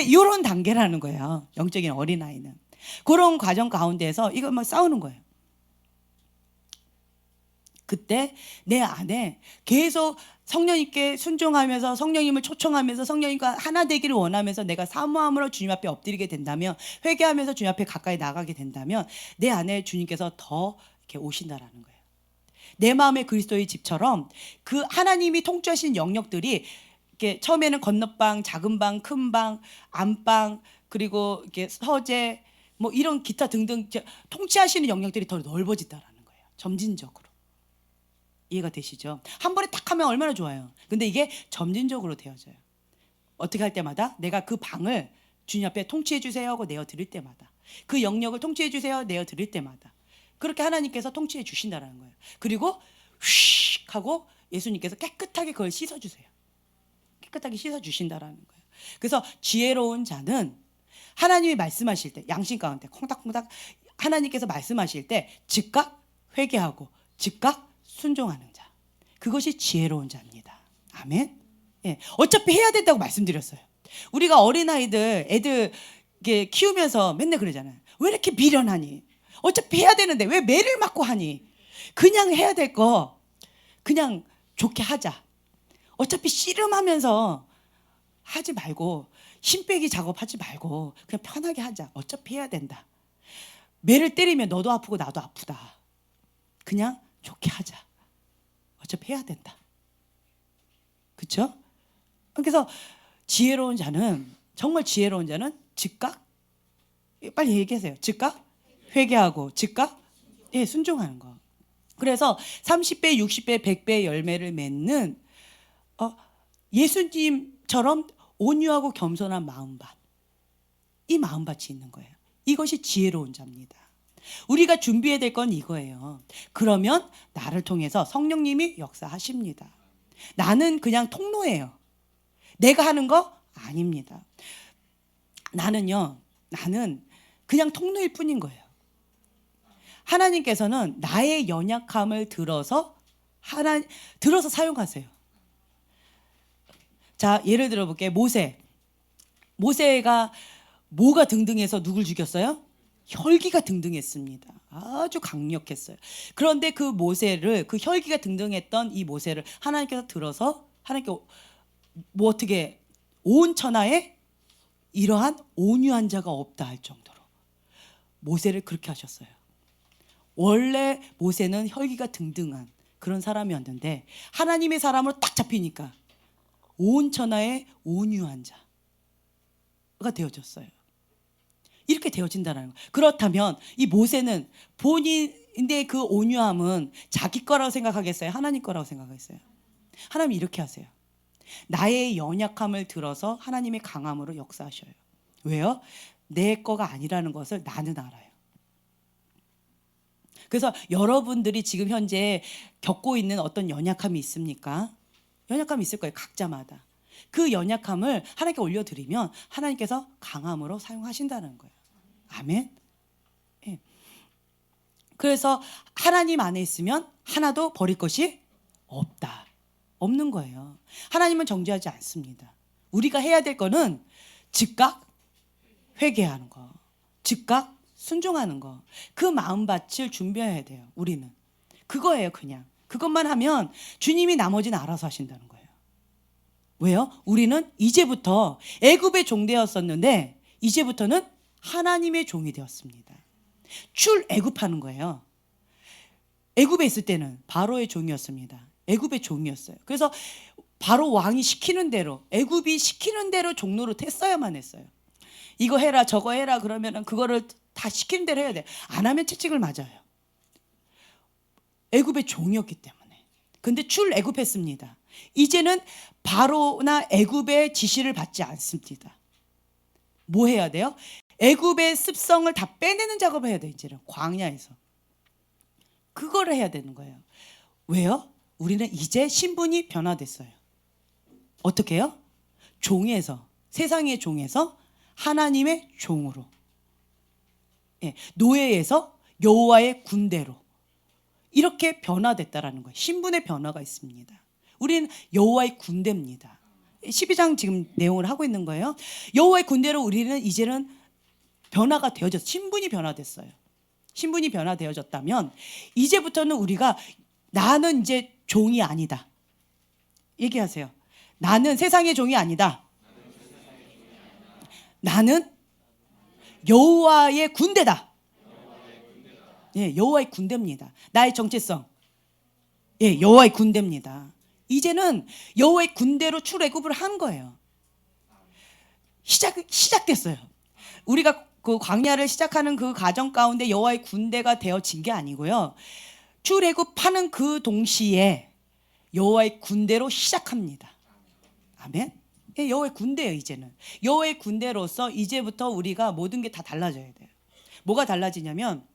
이런 단계라는 거예요. 영적인 어린아이는. 그런 과정 가운데에서 이거 막 싸우는 거예요. 그때 내 안에 계속 성령님께 순종하면서 성령님을 초청하면서 성령님과 하나 되기를 원하면서 내가 사모함으로 주님 앞에 엎드리게 된다면 회개하면서 주님 앞에 가까이 나가게 된다면 내 안에 주님께서 더 이렇게 오신다라는 거예요. 내 마음의 그리스도의 집처럼 그 하나님이 통치하신 영역들이 이렇게 처음에는 건너방, 작은 방, 큰 방, 안방 그리고 이렇게 서재 뭐 이런 기타 등등 통치하시는 영역들이 더 넓어진다라는 거예요. 점진적으로. 이해가 되시죠? 한 번에 딱 하면 얼마나 좋아요. 근데 이게 점진적으로 되어져요. 어떻게 할 때마다 내가 그 방을 주님 앞에 통치해 주세요 하고 내어 드릴 때마다 그 영역을 통치해 주세요 내어 드릴 때마다 그렇게 하나님께서 통치해 주신다는 거예요. 그리고 휙 하고 예수님께서 깨끗하게 그걸 씻어주세요. 깨끗하게 씻어주신다라는 거예요. 그래서 지혜로운 자는 하나님이 말씀하실 때 양심 가운데 콩닥콩닥 하나님께서 말씀하실 때 즉각 회개하고 즉각 순종하는 자, 그것이 지혜로운 자입니다. 아멘. 예, 어차피 해야 된다고 말씀드렸어요. 우리가 어린아이들 애들 키우면서 맨날 그러잖아요. 왜 이렇게 미련하니? 어차피 해야 되는데 왜 매를 맞고 하니? 그냥 해야 될 거 그냥 좋게 하자. 어차피 씨름하면서 하지 말고 힘 빼기 작업하지 말고 그냥 편하게 하자. 어차피 해야 된다. 매를 때리면 너도 아프고 나도 아프다. 그냥 좋게 하자. 어차피 해야 된다. 그렇죠? 그래서 지혜로운 자는, 정말 지혜로운 자는 즉각, 빨리 얘기하세요. 즉각 회개하고 즉각 순종하는 거. 그래서 30배, 60배, 100배의 열매를 맺는 예수님처럼 온유하고 겸손한 마음밭, 이 마음밭이 있는 거예요. 이것이 지혜로운 자입니다. 우리가 준비해야 될 건 이거예요. 그러면 나를 통해서 성령님이 역사하십니다. 나는 그냥 통로예요. 내가 하는 거 아닙니다. 나는 그냥 통로일 뿐인 거예요. 하나님께서는 나의 연약함을 들어서 사용하세요. 자, 예를 들어 볼게요. 모세가 뭐가 등등해서 누굴 죽였어요? 혈기가 등등했습니다. 아주 강력했어요. 그런데 그 혈기가 등등했던 이 모세를 하나님께서 들어서 하나님께 어떻게 온 천하에 이러한 온유한 자가 없다 할 정도로 모세를 그렇게 하셨어요. 원래 모세는 혈기가 등등한 그런 사람이었는데 하나님의 사람으로 딱 잡히니까 온 천하에 온유한 자가 되어졌어요. 이렇게 되어진다는 거예요. 그렇다면 이 모세는 본인의 그 온유함은 자기 거라고 생각하겠어요? 하나님 거라고 생각하겠어요? 하나님이 이렇게 하세요. 나의 연약함을 들어서 하나님의 강함으로 역사하셔요. 왜요? 내 거가 아니라는 것을 나는 알아요. 그래서 여러분들이 지금 현재 겪고 있는 어떤 연약함이 있습니까? 연약함이 있을 거예요. 각자마다. 그 연약함을 하나님께 올려드리면 하나님께서 강함으로 사용하신다는 거예요. 아멘. 예. 그래서 하나님 안에 있으면 하나도 버릴 것이 없는 거예요. 하나님은 정죄하지 않습니다. 우리가 해야 될 거는 즉각 회개하는 거, 즉각 순종하는 거, 그 마음밭을 준비해야 돼요. 우리는 그거예요. 그냥 그것만 하면 주님이 나머지는 알아서 하신다는 거예요. 왜요? 우리는 이제부터 애굽의 종 되었었는데 이제부터는 하나님의 종이 되었습니다. 출애굽하는 거예요. 애굽에 있을 때는 바로의 종이었습니다. 애굽의 종이었어요. 그래서 바로 왕이 시키는 대로, 애굽이 시키는 대로 종로로 했어야만 했어요. 이거 해라 저거 해라 그러면은 그거를 다 시키는 대로 해야 돼. 안 하면 채찍을 맞아요. 애굽의 종이었기 때문에. 근데 출애굽했습니다. 이제는 바로나 애굽의 지시를 받지 않습니다. 뭐 해야 돼요? 애굽의 습성을 다 빼내는 작업을 해야 돼요. 이제는 광야에서 그거를 해야 되는 거예요. 왜요? 우리는 이제 신분이 변화됐어요. 어떻게 해요? 종에서, 세상의 종에서 하나님의 종으로, 노예에서 여호와의 군대로 이렇게 변화됐다라는 거예요. 신분의 변화가 있습니다. 우리는 여호와의 군대입니다. 12장 지금 내용을 하고 있는 거예요. 여호와의 군대로 우리는 이제는 변화가 되어졌어요. 신분이 변화됐어요. 신분이 변화되어졌다면 이제부터는 우리가 나는 이제 종이 아니다. 얘기하세요. 나는 세상의 종이 아니다. 나는 여호와의 군대다. 예, 여호와의 군대입니다. 나의 정체성, 여호와의 군대입니다. 이제는 여호와의 군대로 출애굽을 한 거예요. 시작됐어요. 우리가 그 광야를 시작하는 그 과정 가운데 여호와의 군대가 되어진 게 아니고요. 출애굽하는 그 동시에 여호와의 군대로 시작합니다. 아멘. 여호와의 군대예요. 이제는 여호와의 군대로서 이제부터 우리가 모든 게 다 달라져야 돼요. 뭐가 달라지냐면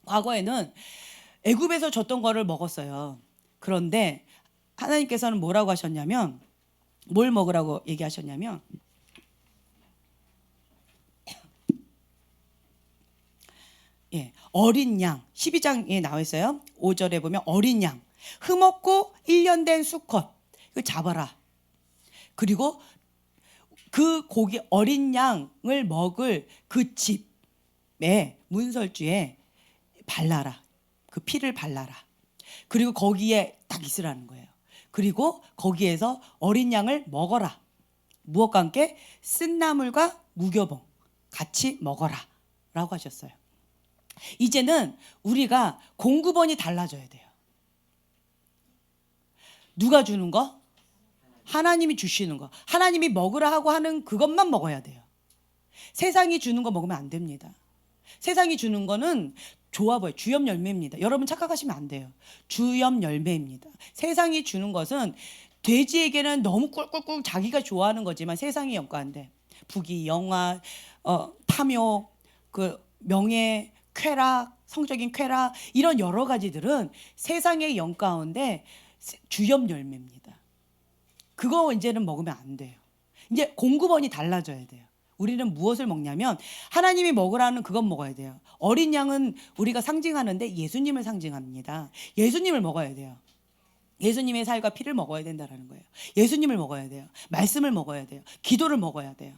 과거에는 애굽에서 줬던 거를 먹었어요. 그런데 하나님께서는 뭐라고 하셨냐면, 뭘 먹으라고 얘기하셨냐면, 어린 양, 12장에 나와 있어요. 5절에 보면 어린 양, 흠없고 1년 된 수컷, 이거 잡아라. 그리고 그 고기 어린 양을 먹을 그 집에 문설주에 발라라. 그 피를 발라라. 그리고 거기에 딱 있으라는 거예요. 그리고 거기에서 어린 양을 먹어라. 무엇과 함께? 쓴나물과 무교봉 같이 먹어라 라고 하셨어요. 이제는 우리가 공급원이 달라져야 돼요. 누가 주는 거? 하나님이 주시는 거. 하나님이 먹으라 하고 하는 그것만 먹어야 돼요. 세상이 주는 거 먹으면 안 됩니다. 세상이 주는 거는 좋아 보여요. 주염 열매입니다. 여러분 착각하시면 안 돼요. 주염 열매입니다. 세상이 주는 것은 돼지에게는 너무 꿀꿀꿀 자기가 좋아하는 거지만 세상이 영가한데 부귀, 영화, 탐욕, 그 명예, 쾌락, 성적인 쾌락 이런 여러 가지들은 세상의 영 가운데 주염 열매입니다. 그거 이제는 먹으면 안 돼요. 이제 공급원이 달라져야 돼요. 우리는 무엇을 먹냐면 하나님이 먹으라는 그건 먹어야 돼요. 어린 양은 우리가 상징하는데 예수님을 상징합니다. 예수님을 먹어야 돼요. 예수님의 살과 피를 먹어야 된다는 거예요. 예수님을 먹어야 돼요. 말씀을 먹어야 돼요. 기도를 먹어야 돼요.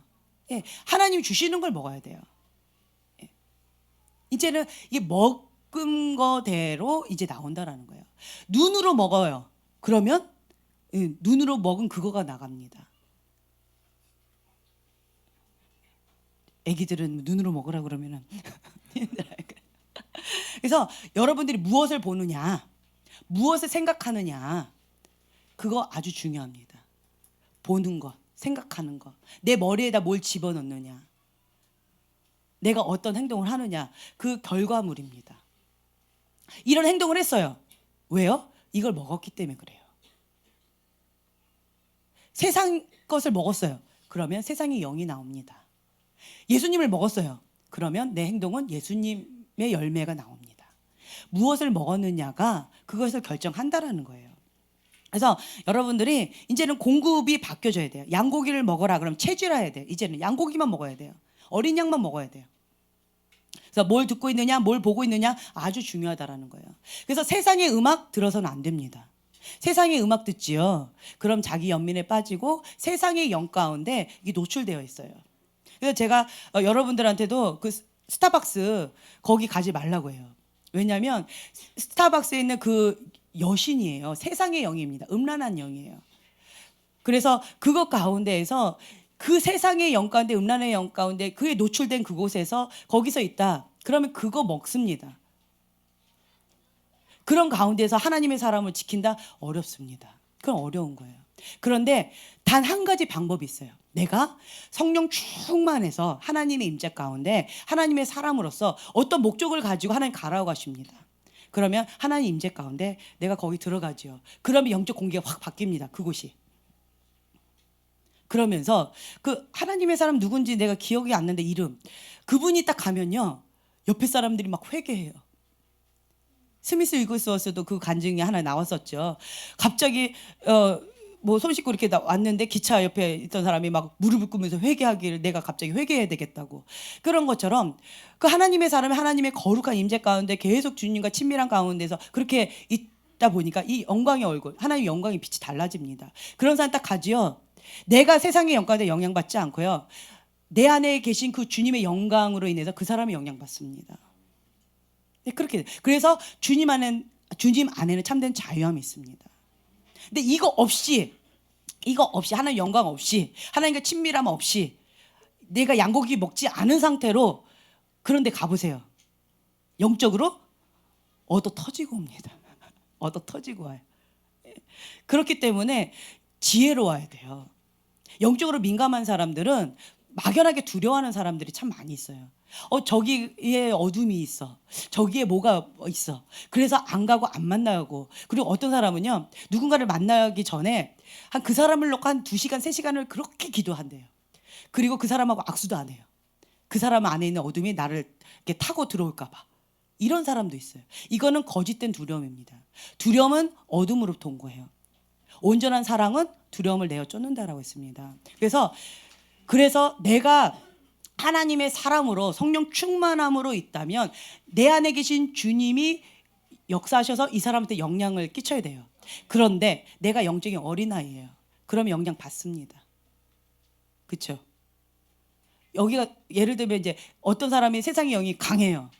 하나님 주시는 걸 먹어야 돼요. 이제는 이게 먹은 거대로 이제 나온다라는 거예요. 눈으로 먹어요. 그러면 눈으로 먹은 그거가 나갑니다. 애기들은 눈으로 먹으라 그러면은 그래서 여러분들이 무엇을 보느냐, 무엇을 생각하느냐, 그거 아주 중요합니다. 보는 것, 생각하는 것, 내 머리에다 뭘 집어넣느냐, 내가 어떤 행동을 하느냐, 그 결과물입니다. 이런 행동을 했어요. 왜요? 이걸 먹었기 때문에 그래요. 세상 것을 먹었어요. 그러면 세상의 영이 나옵니다. 예수님을 먹었어요. 그러면 내 행동은 예수님의 열매가 나옵니다. 무엇을 먹었느냐가 그것을 결정한다라는 거예요. 그래서 여러분들이 이제는 공급이 바뀌어져야 돼요. 양고기를 먹어라 그러면 체질화해야 돼요. 이제는 양고기만 먹어야 돼요. 어린 양만 먹어야 돼요. 그래서 뭘 듣고 있느냐, 뭘 보고 있느냐 아주 중요하다라는 거예요. 그래서 세상의 음악 들어서는 안 됩니다. 세상의 음악 듣지요. 그럼 자기 연민에 빠지고 세상의 영 가운데 이게 노출되어 있어요. 그래서 제가 여러분들한테도 그 스타벅스 거기 가지 말라고 해요. 왜냐하면 스타벅스에 있는 그 여신이에요. 세상의 영입니다. 음란한 영이에요. 그래서 그것 가운데에서 그 세상의 영 가운데 음란의 영 가운데 그에 노출된 그곳에서 거기서 있다. 그러면 그거 먹습니다. 그런 가운데서 하나님의 사람을 지킨다? 어렵습니다. 그건 어려운 거예요. 그런데 단 한 가지 방법이 있어요. 내가 성령 충만해서 하나님의 임재 가운데 하나님의 사람으로서 어떤 목적을 가지고 하나님 가라고 가십니다. 그러면 하나님 임재 가운데 내가 거기 들어가죠. 그러면 영적 공기가 확 바뀝니다. 그곳이. 그러면서 그 하나님의 사람 누군지 내가 기억이 안 나는데 이름. 그분이 딱 가면요. 옆에 사람들이 막 회개해요. 스미스 위글스워스도 그 간증이 하나 나왔었죠. 갑자기 뭐 손 씻고 이렇게 왔는데 기차 옆에 있던 사람이 막 무릎을 꿇으면서 회개하기를 내가 갑자기 회개해야 되겠다고. 그런 것처럼 그 하나님의 사람이 하나님의 거룩한 임재 가운데 계속 주님과 친밀한 가운데서 그렇게 있다 보니까 이 영광의 얼굴, 하나님의 영광의 빛이 달라집니다. 그런 사람 딱 가지요. 내가 세상의 영광에 영향받지 않고요. 내 안에 계신 그 주님의 영광으로 인해서 그 사람이 영향받습니다. 그렇게 그래서 주님 안에는 참된 자유함이 있습니다. 근데 이거 없이 하나님 영광 없이 하나님과 친밀함 없이 내가 양고기 먹지 않은 상태로 그런데 가보세요. 영적으로 얻어 터지고 옵니다. 얻어 터지고 와요. 그렇기 때문에 지혜로워야 돼요. 영적으로 민감한 사람들은 막연하게 두려워하는 사람들이 참 많이 있어요. 저기에 어둠이 있어. 저기에 뭐가 있어. 그래서 안 가고 안 만나고. 그리고 어떤 사람은요. 누군가를 만나기 전에 한 그 사람을 놓고 한 2시간, 3시간을 그렇게 기도한대요. 그리고 그 사람하고 악수도 안 해요. 그 사람 안에 있는 어둠이 나를 이렇게 타고 들어올까 봐. 이런 사람도 있어요. 이거는 거짓된 두려움입니다. 두려움은 어둠으로부터 온 거예요. 온전한 사랑은 두려움을 내어 쫓는다라고 했습니다. 그래서 내가 하나님의 사람으로 성령 충만함으로 있다면 내 안에 계신 주님이 역사하셔서 이 사람한테 영향을 끼쳐야 돼요. 그런데 내가 영적인 어린아이예요. 그러면 영향 받습니다. 그렇죠? 여기가 예를 들면 이제 어떤 사람이 세상의 영이 강해요.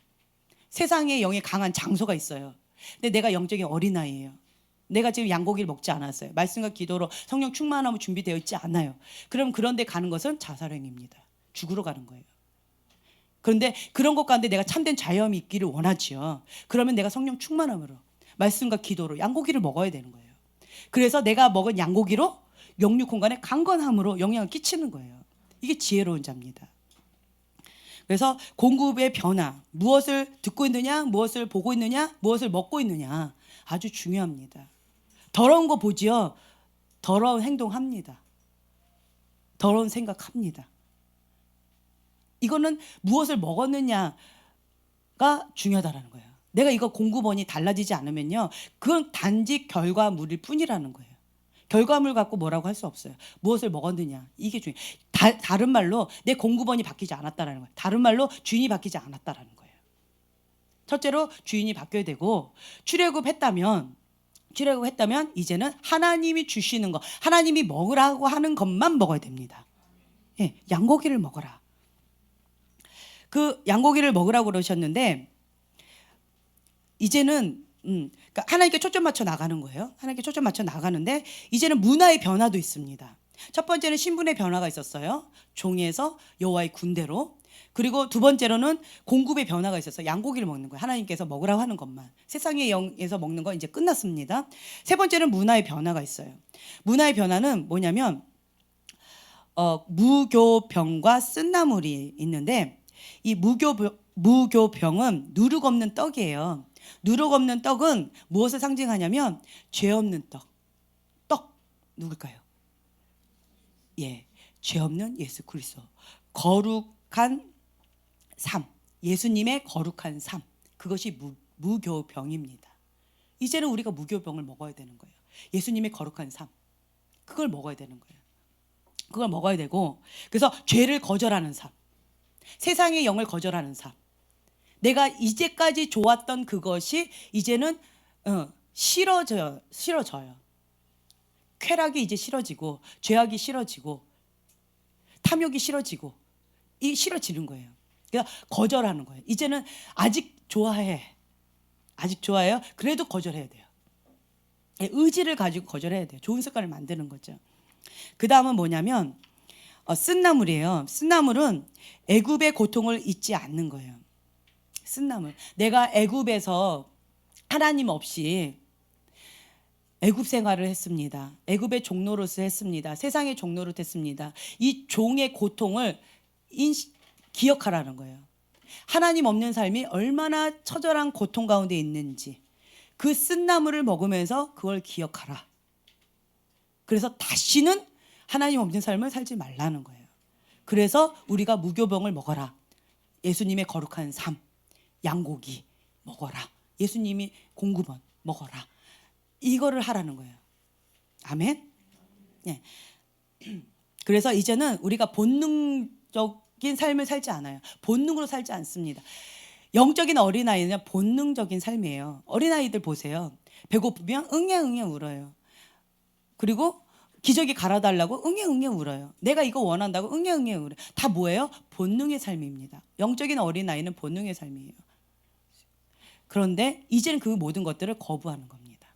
세상의 영이 강한 장소가 있어요. 근데 내가 영적인 어린아이예요. 내가 지금 양고기를 먹지 않았어요. 말씀과 기도로 성령 충만함으로 준비되어 있지 않아요. 그럼 그런 데 가는 것은 자살행위입니다. 죽으러 가는 거예요. 그런데 그런 것 가운데 내가 참된 자유함이 있기를 원하지요. 그러면 내가 성령 충만함으로 말씀과 기도로 양고기를 먹어야 되는 거예요. 그래서 내가 먹은 양고기로 영육 공간에 강건함으로 영향을 끼치는 거예요. 이게 지혜로운 자입니다. 그래서 공급의 변화, 무엇을 듣고 있느냐, 무엇을 보고 있느냐, 무엇을 먹고 있느냐 아주 중요합니다. 더러운 거 보지요. 더러운 행동합니다. 더러운 생각합니다. 이거는 무엇을 먹었느냐가 중요하다라는 거예요. 내가 이거 공급원이 달라지지 않으면요, 그건 단지 결과물일 뿐이라는 거예요. 결과물 갖고 뭐라고 할 수 없어요. 무엇을 먹었느냐 이게 중요해요. 다른 말로 내 공급원이 바뀌지 않았다라는 거예요. 다른 말로 주인이 바뀌지 않았다라는 거예요. 첫째로 주인이 바뀌어야 되고 출애굽했다면 이제는 하나님이 주시는 거, 하나님이 먹으라고 하는 것만 먹어야 됩니다. 예, 양고기를 먹어라. 그 양고기를 먹으라고 그러셨는데 이제는 그러니까 하나님께 초점 맞춰 나가는 거예요. 하나님께 초점 맞춰 나가는데 이제는 문화의 변화도 있습니다. 첫 번째는 신분의 변화가 있었어요. 종에서 여호와의 군대로. 그리고 두 번째로는 공급의 변화가 있어서 양고기를 먹는 거예요. 하나님께서 먹으라고 하는 것만. 세상의 영에서 먹는 건 이제 끝났습니다. 세 번째는 문화의 변화가 있어요. 문화의 변화는 뭐냐면 무교병과 쓴나물이 있는데 이 무교병은 누룩 없는 떡이에요. 누룩 없는 떡은 무엇을 상징하냐면 죄 없는 떡 누굴까요? 예, 죄 없는 예수 그리스도. 거룩한 삶, 예수님의 거룩한 삶. 그것이 무교병입니다. 이제는 우리가 무교병을 먹어야 되는 거예요. 예수님의 거룩한 삶. 그걸 먹어야 되는 거예요. 그걸 먹어야 되고, 그래서 죄를 거절하는 삶. 세상의 영을 거절하는 삶. 내가 이제까지 좋았던 그것이 이제는 싫어져요. 쾌락이 이제 싫어지고, 죄악이 싫어지고, 탐욕이 싫어지고, 이 싫어지는 거예요. 그러니까 거절하는 거예요. 이제는 아직 좋아해요. 그래도 거절해야 돼요. 의지를 가지고 거절해야 돼요. 좋은 습관을 만드는 거죠. 그 다음은 뭐냐면 쓴나물이에요. 쓴나물은 애굽의 고통을 잊지 않는 거예요. 쓴나물. 내가 애굽에서 하나님 없이 애굽 생활을 했습니다. 애굽의 종노릇을 했습니다. 세상의 종노릇 했습니다. 이 종의 고통을 기억하라는 거예요. 하나님 없는 삶이 얼마나 처절한 고통 가운데 있는지 그 쓴나물을 먹으면서 그걸 기억하라. 그래서 다시는 하나님 없는 삶을 살지 말라는 거예요. 그래서 우리가 무교병을 먹어라. 예수님의 거룩한 삶, 양고기 먹어라. 예수님이 공급원 먹어라. 이거를 하라는 거예요. 아멘. 네. 그래서 이제는 우리가 본능적인 삶을 살지 않아요. 본능으로 살지 않습니다. 영적인 어린아이는 본능적인 삶이에요. 어린아이들 보세요. 배고프면 응애 울어요. 그리고 기저귀 갈아달라고 응애 울어요. 내가 이거 원한다고 응애 울어요. 다 뭐예요? 본능의 삶입니다. 영적인 어린아이는 본능의 삶이에요. 그런데 이제는 그 모든 것들을 거부하는 겁니다.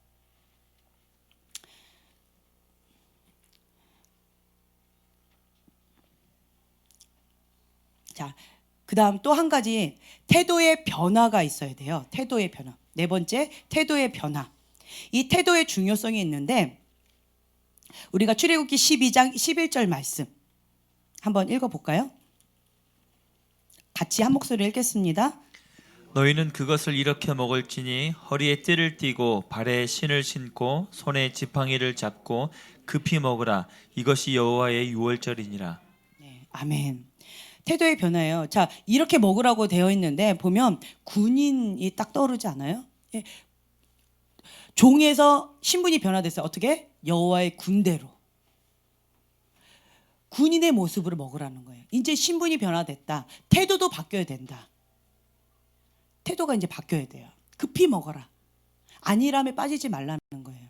자, 그 다음 또 한 가지 태도의 변화가 있어야 돼요. 태도의 변화. 네 번째, 태도의 변화. 이 태도의 중요성이 있는데 우리가 출애굽기 12장 11절 말씀 한번 읽어볼까요? 같이 한 목소리 읽겠습니다. 너희는 그것을 이렇게 먹을지니 허리에 띠를 띠고 발에 신을 신고 손에 지팡이를 잡고 급히 먹으라. 이것이 여호와의 유월절이니라. 네, 아멘. 태도의 변화예요. 자, 이렇게 먹으라고 되어 있는데 보면 군인이 딱 떠오르지 않아요? 예. 종에서 신분이 변화됐어요. 어떻게? 여호와의 군대로. 군인의 모습으로 먹으라는 거예요. 이제 신분이 변화됐다. 태도도 바뀌어야 된다. 태도가 이제 바뀌어야 돼요. 급히 먹어라. 안일함에 빠지지 말라는 거예요.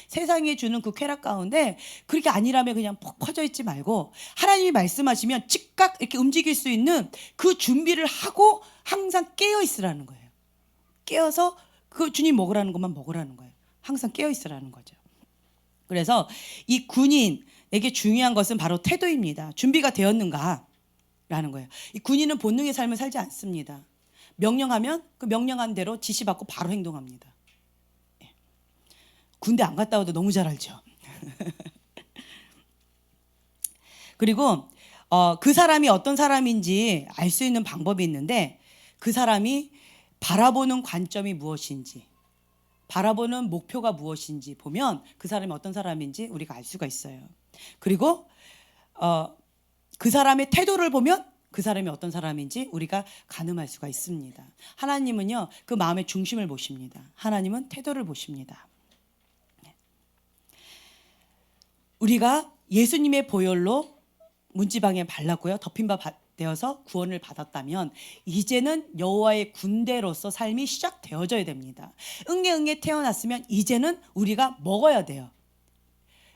세상에 주는 그 쾌락 가운데 그렇게 안일함에 그냥 푹 퍼져 있지 말고 하나님이 말씀하시면 즉각 이렇게 움직일 수 있는 그 준비를 하고 항상 깨어 있으라는 거예요. 깨어서 그 주님 먹으라는 것만 먹으라는 거예요. 항상 깨어 있으라는 거죠. 그래서 이 군인에게 중요한 것은 바로 태도입니다. 준비가 되었는가? 라는 거예요. 이 군인은 본능의 삶을 살지 않습니다. 명령하면 그 명령한 대로 지시받고 바로 행동합니다. 군대 안 갔다 와도 너무 잘 알죠. 그리고 그 사람이 어떤 사람인지 알 수 있는 방법이 있는데 그 사람이 바라보는 관점이 무엇인지 바라보는 목표가 무엇인지 보면 그 사람이 어떤 사람인지 우리가 알 수가 있어요. 그리고 그 사람의 태도를 보면 그 사람이 어떤 사람인지 우리가 가늠할 수가 있습니다. 하나님은요 그 마음의 중심을 보십니다. 하나님은 태도를 보십니다. 우리가 예수님의 보혈로 문지방에 발랐고요. 덮인 바 되어서 구원을 받았다면 이제는 여호와의 군대로서 삶이 시작되어져야 됩니다. 응애응애 태어났으면 이제는 우리가 먹어야 돼요.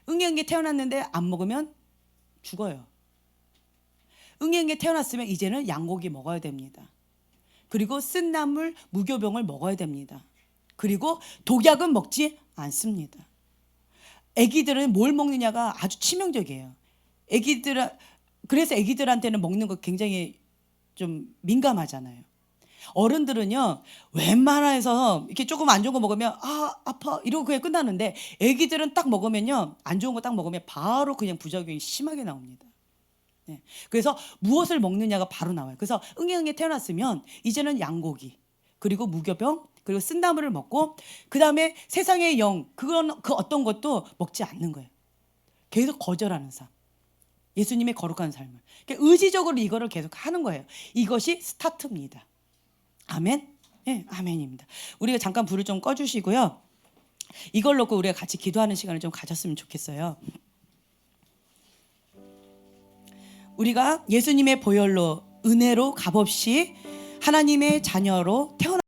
응애응애 태어났는데 안 먹으면 죽어요. 응애응애 태어났으면 이제는 양고기 먹어야 됩니다. 그리고 쓴나물 무교병을 먹어야 됩니다. 그리고 독약은 먹지 않습니다. 아기들은 뭘 먹느냐가 아주 치명적이에요. 그래서 아기들한테는 먹는 거 굉장히 좀 민감하잖아요. 어른들은요 웬만해서 이렇게 조금 안 좋은 거 먹으면 아파 이러고 그냥 끝나는데 아기들은 딱 먹으면요 안 좋은 거 딱 먹으면 바로 그냥 부작용이 심하게 나옵니다. 네. 그래서 무엇을 먹느냐가 바로 나와요. 그래서 응애응애 태어났으면 이제는 양고기 그리고 무교병 그리고 쓴나물을 먹고 그 다음에 세상의 영 그 어떤 것도 먹지 않는 거예요. 계속 거절하는 삶. 예수님의 거룩한 삶을. 그러니까 의지적으로 이거를 계속 하는 거예요. 이것이 스타트입니다. 아멘? 네, 아멘입니다. 우리가 잠깐 불을 좀 꺼주시고요. 이걸 놓고 우리가 같이 기도하는 시간을 좀 가졌으면 좋겠어요. 우리가 예수님의 보혈로 은혜로 값없이 하나님의 자녀로 태어났습니다.